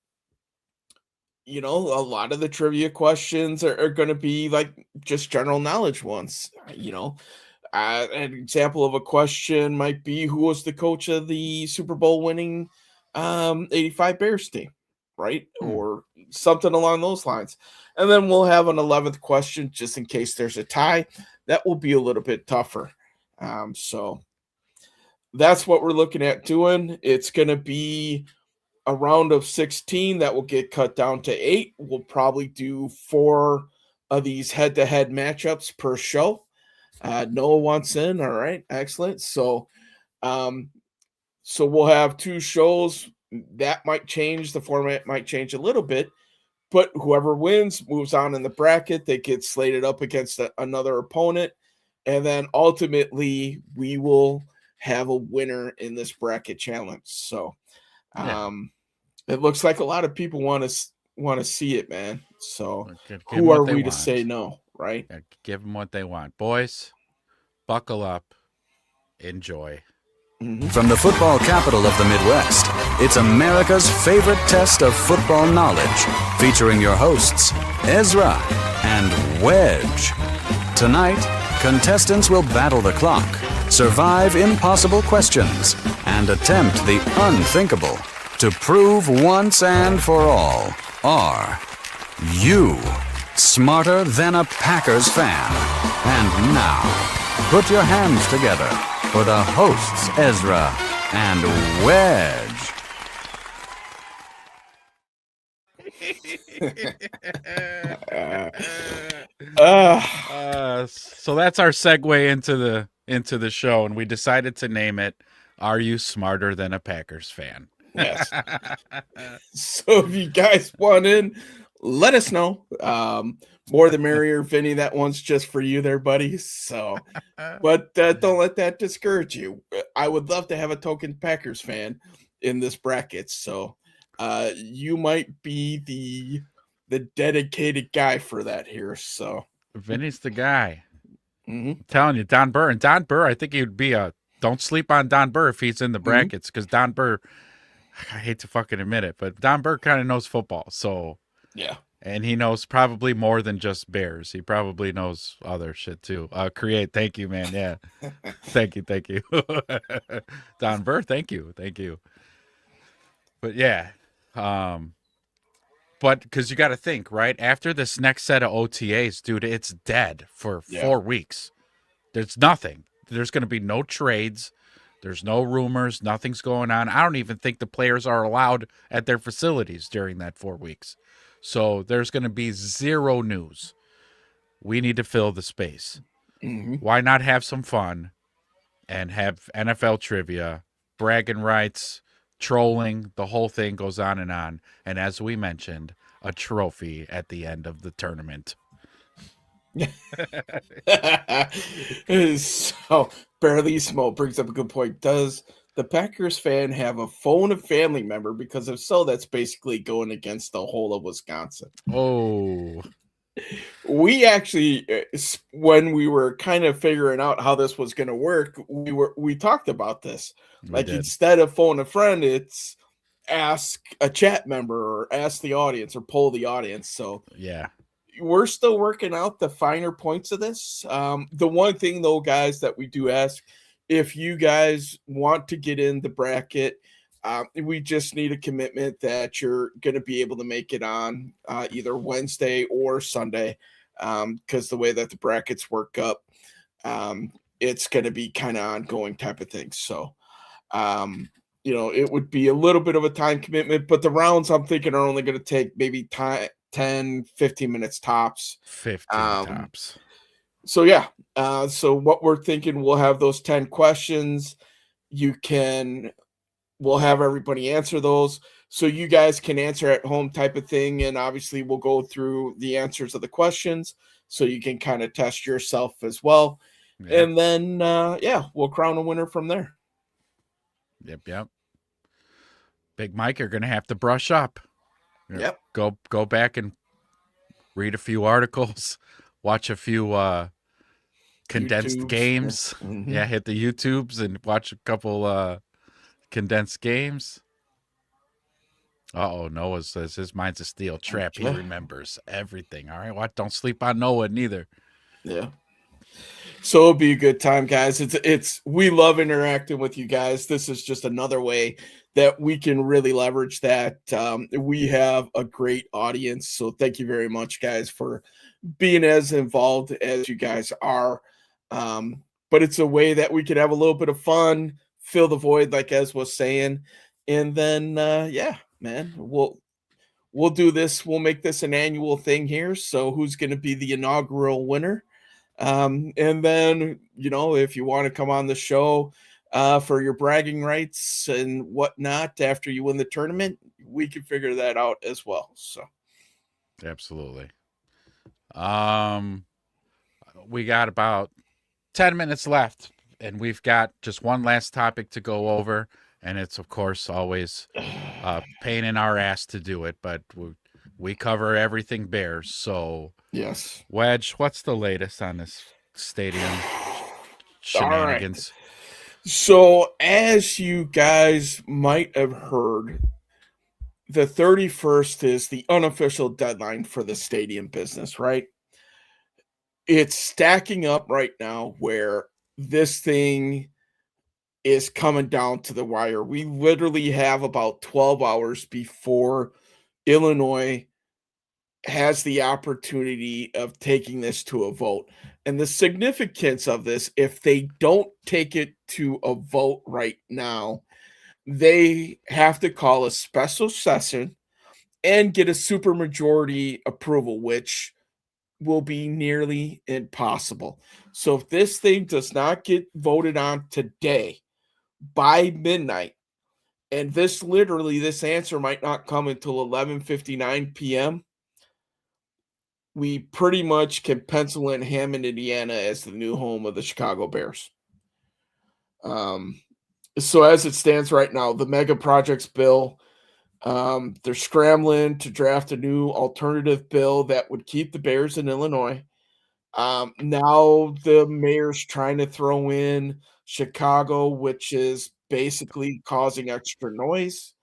a lot of the trivia questions are going to be like just general knowledge ones. An example of a question might be, who was the coach of the Super Bowl winning 85 Bears team, right? Or something along those lines. And then we'll have an 11th question just in case there's a tie. That will be a little bit tougher. So that's what we're looking at doing. It's going to be a round of 16 that will get cut down to 8. We'll probably do 4 of these head-to-head matchups per show. Noah wants in. All right, excellent. So we'll have 2 shows. That might change. The format might change a little bit, but whoever wins moves on in the bracket. They get slated up against another opponent, and then ultimately we will have a winner in this bracket challenge. So it looks like a lot of people want to see it, man. So who are we to say no, right? Give them what they want. Boys, buckle up. Enjoy. From the football capital of the Midwest, it's America's favorite test of football knowledge, featuring your hosts, Ezra and Wedge. Tonight, contestants will battle the clock, survive impossible questions, and attempt the unthinkable to prove once and for all, are you smarter than a Packers fan? And now, put your hands together for the hosts, Ezra and Wedge. So that's our segue into the show, and we decided to name it "Are You Smarter Than a Packers Fan?" Yes. So if you guys want in, let us know. More the merrier, Vinny. That one's just for you there, buddy. So, but don't let that discourage you. I would love to have a token Packers fan in this bracket. So, you might be the dedicated guy for that here. So, Vinny's the guy. mhm. I'm telling you, Don Burr. And Don Burr, I think he would be don't sleep on Don Burr if he's in the brackets, because Don Burr, I hate to fucking admit it, but Don Burr kind of knows football. So, Yeah. and he knows probably more than just Bears. He probably knows other shit too. Create, thank you, man. Yeah. thank you. Don Burr, thank you. But yeah. But because you got to think, right? After this next set of OTAs, dude, it's dead for 4 weeks. There's nothing. There's going to be no trades. There's no rumors. Nothing's going on. I don't even think the players are allowed at their facilities during that 4 weeks. So there's going to be zero news. We need to fill the space. Why not have some fun and have NFL trivia, bragging rights, trolling, the whole thing goes on. And as we mentioned, a trophy at the end of the tournament. So Barely Smo brings up a good point. Does the Packers fan have a phone a family member? Because if so, that's basically going against the whole of Wisconsin. Oh, We actually, when we were kind of figuring out how this was going to work, we talked about this. Like, instead of phone a friend, it's ask a chat member or ask the audience or poll the audience. So yeah. We're still working out the finer points of this. The one thing, though, guys, that we do ask, if you guys want to get in the bracket, we just need a commitment that you're going to be able to make it on either Wednesday or Sunday, because the way that the brackets work up, it's going to be kind of ongoing type of thing. So, it would be a little bit of a time commitment, but the rounds I'm thinking are only going to take maybe 10, 15 minutes tops. 15 tops. So, yeah. So what we're thinking, we'll have those 10 questions. We'll have everybody answer those. So you guys can answer at home type of thing. And obviously we'll go through the answers of the questions so you can kind of test yourself as well. Yeah. And then, we'll crown a winner from there. Yep. Big Mike, you're going to have to brush up. Yep. Go back and read a few articles, watch a few condensed games. Mm-hmm. Yeah, hit the YouTubes and watch a couple condensed games. Noah says his mind's a steel trap. He remembers everything. All right, don't sleep on Noah neither. Yeah. So it'll be a good time, guys. We love interacting with you guys. This is just another way that we can really leverage that. We have a great audience. So thank you very much, guys, for being as involved as you guys are. But it's a way that we can have a little bit of fun, fill the void, like Ez was saying. And then, man, we'll do this. We'll make this an annual thing here. So who's going to be the inaugural winner? And then, if you want to come on the show for your bragging rights and whatnot after you win the tournament, we can figure that out as well. So, absolutely. We got about 10 minutes left, and we've got just one last topic to go over, and it's, of course, always a pain in our ass to do it, but we cover everything Bears. So, yes. Wedge, what's the latest on this stadium shenanigans? Right. So, as you guys might have heard, the 31st is the unofficial deadline for the stadium business, right? It's stacking up right now where this thing is coming down to the wire. We literally have about 12 hours before Illinois has the opportunity of taking this to a vote. And the significance of this, if they don't take it to a vote right now, they have to call a special session and get a supermajority approval, which will be nearly impossible. So if this thing does not get voted on today by midnight, and this answer might not come until 11:59 p.m., we pretty much can pencil in Hammond, Indiana as the new home of the Chicago Bears. So as it stands right now, the mega projects bill, they're scrambling to draft a new alternative bill that would keep the Bears in Illinois. Now the mayor's trying to throw in Chicago, which is basically causing extra noise.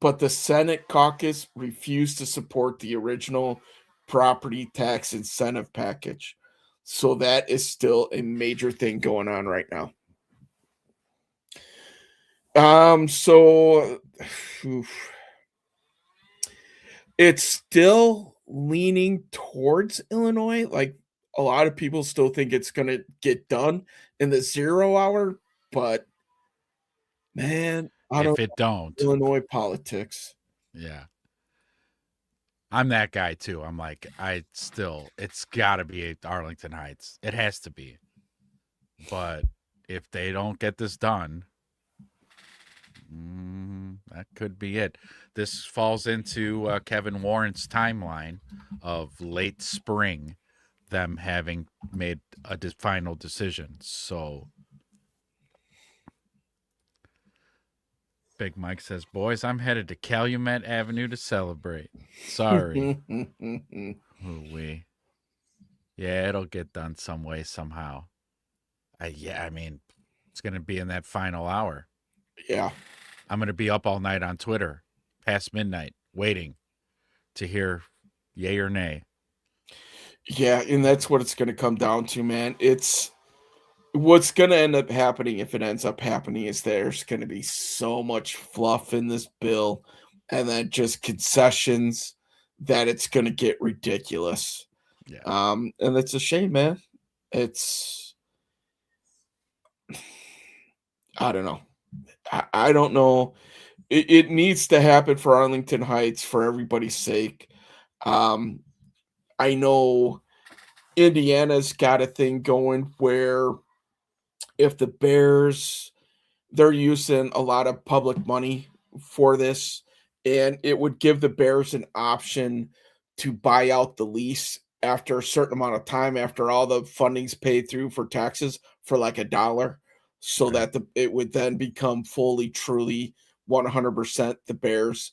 But the Senate caucus refused to support the original property tax incentive package. So that is still a major thing going on right now. So it's still leaning towards Illinois. Like a lot of people still think it's going to get done in the 0 hour, but man, I If don't it don't, Illinois politics. yeah. I'm that guy too. I'm like, it's got to be Arlington Heights. It has to be. But if they don't get this done, that could be it. This falls into Kevin Warren's timeline of late spring, them having made a final decision. So Big Mike says, boys, I'm headed to Calumet Avenue to celebrate. Sorry. Ooh-wee. Yeah, it'll get done some way, somehow. I mean, it's going to be in that final hour. Yeah. I'm going to be up all night on Twitter, past midnight, waiting to hear yay or nay. Yeah, and that's what it's going to come down to, man. It's what's going to end up happening if it ends up happening is there's going to be so much fluff in this bill and then just concessions that it's going to get ridiculous. Yeah. And it's a shame, man. It's I don't know. I don't know. It needs to happen for Arlington Heights for everybody's sake. I know Indiana's got a thing going where if the Bears, they're using a lot of public money for this, and it would give the Bears an option to buy out the lease after a certain amount of time, after all the funding's paid through for taxes for like $1, so Right. that it would then become fully, truly 100% the Bears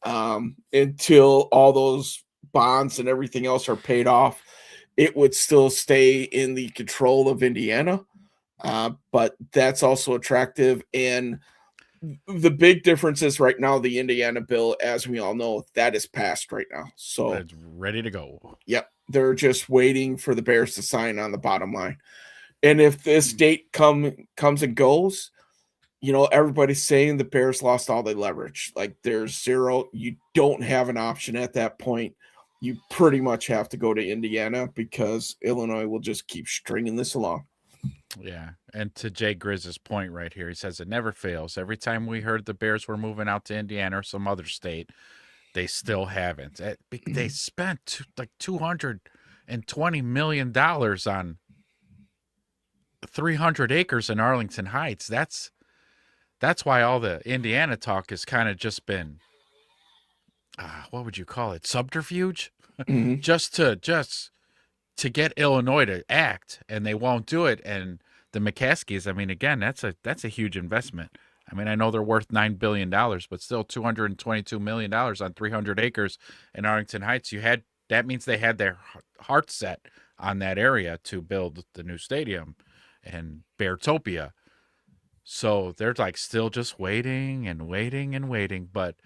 until all those bonds and everything else are paid off. It would still stay in the control of Indiana, but that's also attractive. And the big difference is right now the Indiana bill, as we all know, that is passed right now. So It's ready to go. yep, they're just waiting for the Bears to sign on the bottom line. And if this date comes and goes, you know, everybody's saying the Bears lost all their leverage. Like there's zero. You don't have an option at that point. You pretty much have to go to Indiana because Illinois will just keep stringing this along. Yeah. And to Jay Grizz's point right here, he says it never fails. Every time we heard the Bears were moving out to Indiana or some other state, they still haven't. They spent like $220 million on 300 acres in Arlington Heights. That's why all the Indiana talk has kind of just been, what would you call it? Subterfuge? Mhm. just to get Illinois to act, and they won't do it. And the McCaskies, I mean, again, that's a huge investment. I mean, I know they're worth $9 billion, but still $222 million on 300 acres in Arlington Heights. That means they had their heart set on that area to build the new stadium and Beartopia. So they're like still just waiting and waiting and waiting. But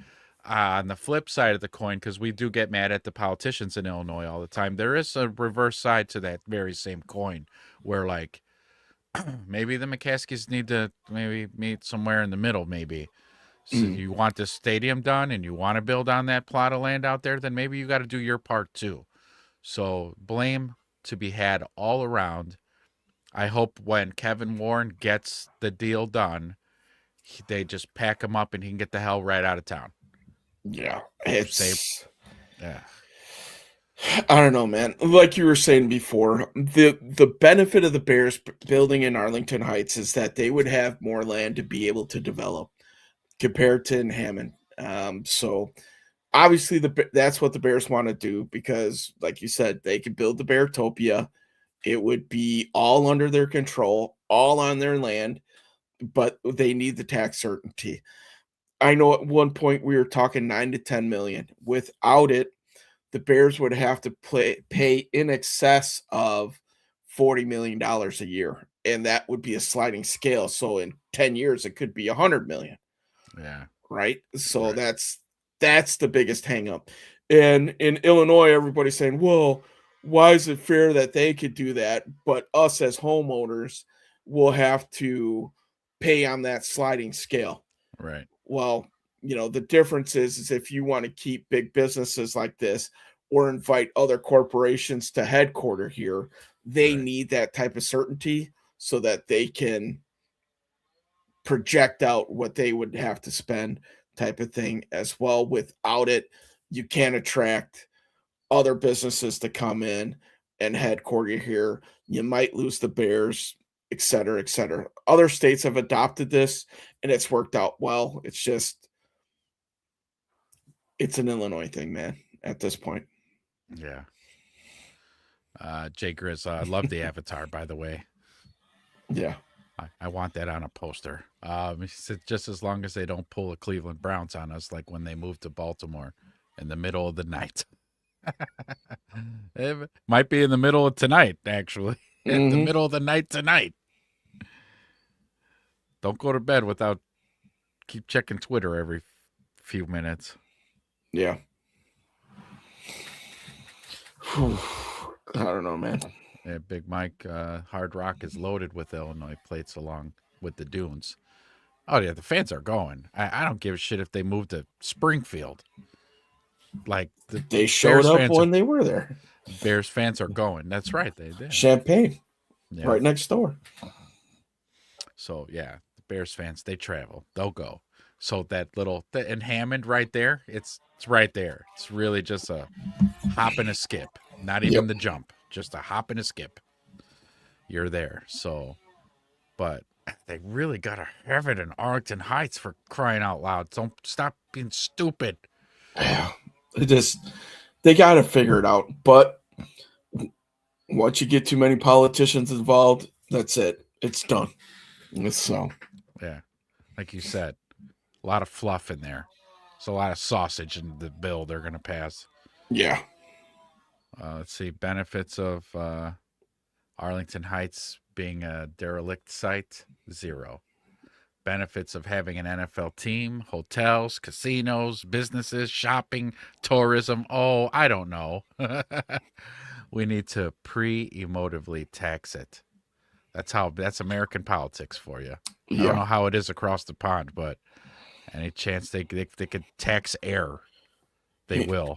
on the flip side of the coin, because we do get mad at the politicians in Illinois all the time, there is a reverse side to that very same coin where like maybe the McCaskies need to maybe meet somewhere in the middle, maybe. So you want this stadium done and you want to build on that plot of land out there, then maybe you got to do your part too. So blame to be had all around. I hope when Kevin Warren gets the deal done, they just pack him up and he can get the hell right out of town. Yeah, Save. it's. Yeah. I don't know, man. Like you were saying before, the benefit of the Bears building in Arlington Heights is that they would have more land to be able to develop compared to in Hammond. So obviously that's what the Bears want to do because, like you said, they could build the Beartopia. It would be all under their control, all on their land, but they need the tax certainty. I know at one point we were talking 9 to 10 million. Without it, the Bears would have to pay in excess of $40 million a year. And that would be a sliding scale. So in 10 years, it could be 100 million. Yeah. Right. So Right. that's the biggest hangup. And in Illinois, everybody's saying, well, why is it fair that they could do that? But us as homeowners will have to pay on that sliding scale. Right. Well, the difference is if you want to keep big businesses like this or invite other corporations to headquarter here, they Right. need that type of certainty so that they can project out what they would have to spend type of thing as well. Without it, you can't attract other businesses to come in and headquarter here. You might lose the Bears, et cetera, et cetera. Other states have adopted this and it's worked out well. It's an Illinois thing, man, at this point. Yeah. Jay Grizz, I love the avatar, by the way. Yeah. I want that on a poster. He said just as long as they don't pull the Cleveland Browns on us, like when they moved to Baltimore in the middle of the night. It might be in the middle of tonight, actually. At the middle of the night tonight. Don't go to bed without keep checking Twitter every few minutes. Yeah. Whew. I don't know, man. Yeah, Big Mike, Hard Rock is loaded with Illinois plates along with the dunes. Oh, yeah, the fans are going. I don't give a shit if they move to Springfield. Like, the They showed Bears up fans when are, they were there. Bears fans are going. That's right, they did. Champaign, Yeah. right next door. So, yeah, the Bears fans, they travel. They'll go. So that little, and Hammond right there, it's right there. It's really just a hop and a skip. Not even the jump. Just a hop and a skip. You're there. So, but they really got to have it in Arlington Heights for crying out loud. Don't stop being stupid. Yeah. They got to figure it out. But once you get too many politicians involved, that's it. It's done. So, yeah, like you said, a lot of fluff in there. It's a lot of sausage in the bill they're going to pass. yeah. Let's see. Benefits of Arlington Heights being a derelict site, 0. Benefits of having an NFL team, hotels, casinos, businesses, shopping, tourism. Oh, I don't know. We need to pre-emotively tax it. That's American politics for you. I don't know how it is across the pond, but any chance they could tax air, they will.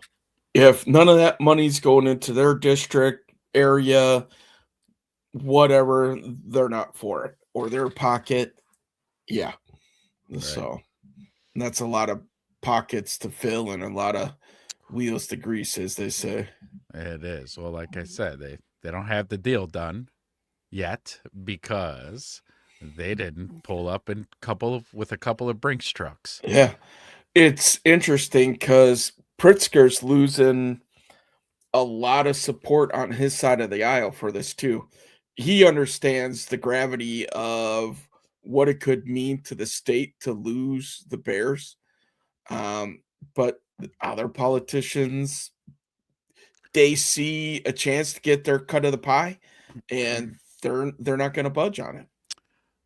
If none of that money's going into their district, area, whatever, they're not for it. Or their pocket. Yeah. Right. So that's a lot of pockets to fill and a lot of wheels to grease, as they say. It is. Well, like I said, they don't have the deal done yet because they didn't pull up with a couple of Brinks trucks. Yeah. It's interesting because Pritzker's losing a lot of support on his side of the aisle for this too. He understands the gravity of what it could mean to the state to lose the Bears. But other politicians, they see a chance to get their cut of the pie, and they're not going to budge on it.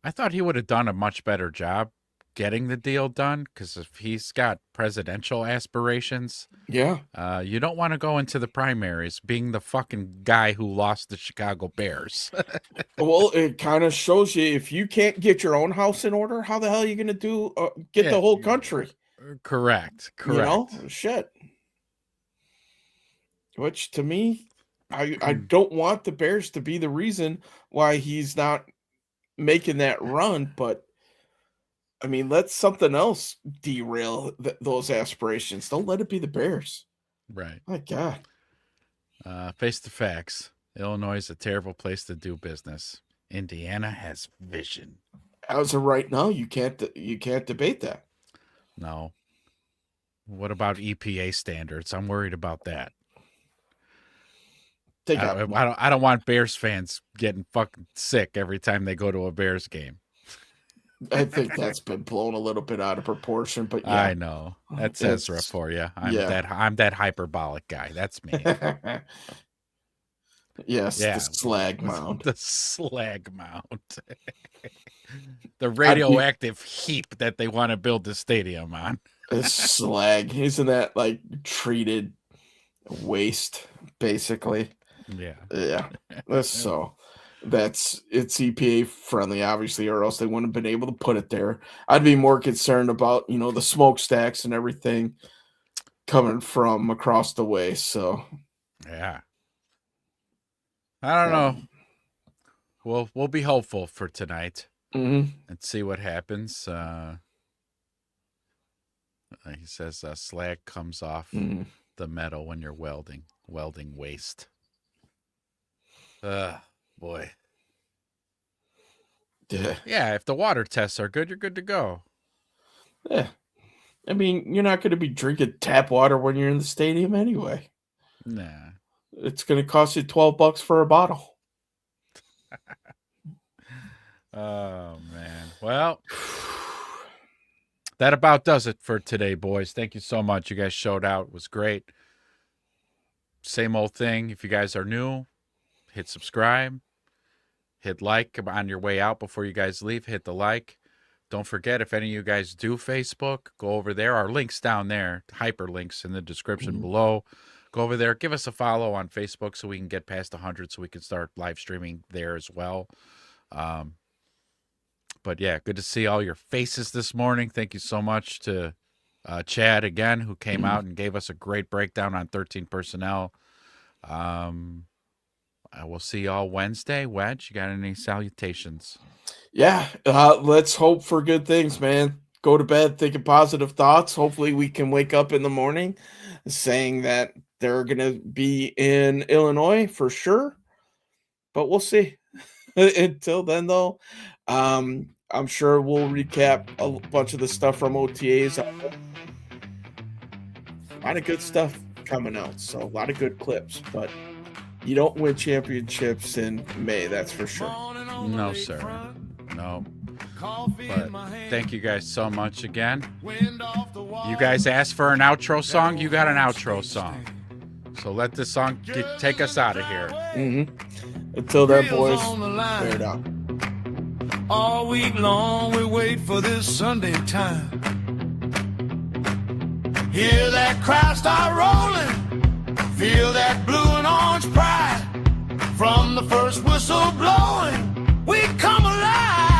I thought he would have done a much better job getting the deal done because if he's got presidential aspirations, Yeah. you don't want to go into the primaries being the fucking guy who lost the Chicago Bears. Well, it kind of shows you if you can't get your own house in order, how the hell are you going to get the whole country? Correct. You know, shit. Which to me, I don't want the Bears to be the reason why he's not making that run, but I mean, let something else derail those aspirations. Don't let it be the Bears. Right. My God. Face the facts. Illinois is a terrible place to do business. Indiana has vision. As of right now, you can't debate that. No. What about EPA standards? I'm worried about that. They I got, don't want Bears fans getting fucking sick every time they go to a Bears game. I think that's been blown a little bit out of proportion, but yeah. I know. That's Ezra for you. I'm that hyperbolic guy. That's me. Yes, Yeah. the slag mound. The slag mound. The radioactive heap that they want to build the stadium on. The slag. Isn't that like treated waste, basically? Yeah. Yeah. So it's EPA friendly, obviously, or else they wouldn't have been able to put it there. I'd be more concerned about, the smokestacks and everything coming from across the way. So yeah. I don't know. We'll be hopeful for tonight and see what happens. He says slag comes off the metal when you're welding waste. Boy. Yeah, if the water tests are good, you're good to go. Yeah. I mean, you're not going to be drinking tap water when you're in the stadium anyway. Nah. It's going to cost you $12 for a bottle. Oh, man. Well, that about does it for today, boys. Thank you so much. You guys showed out. It was great. Same old thing. If you guys are new, hit subscribe. Hit like on your way out before you guys leave. Hit the like. Don't forget, if any of you guys do Facebook, go over there. Our link's down there. Hyperlinks in the description below. Go over there. Give us a follow on Facebook so we can get past 100 so we can start live streaming there as well. But yeah, good to see all your faces this morning. Thank you so much to Chad again, who came out and gave us a great breakdown on 13 personnel. I will see y'all Wednesday. Wedge, you got any salutations? Yeah, let's hope for good things, man. Go to bed thinking positive thoughts. Hopefully we can wake up in the morning saying that they're going to be in Illinois for sure. But we'll see. Until then, though, I'm sure we'll recap a bunch of the stuff from OTAs. A lot of good stuff coming out. So a lot of good clips. But you don't win championships in May, that's for sure. No, sir. No. But thank you guys so much again. You guys asked for an outro song. You got an outro song. So let this song take us out of here. Until then, boys, bear down. All week long we wait for this Sunday time. Hear that crowd start rolling. Feel that blue and orange pride. From the first whistle blowing, we come alive.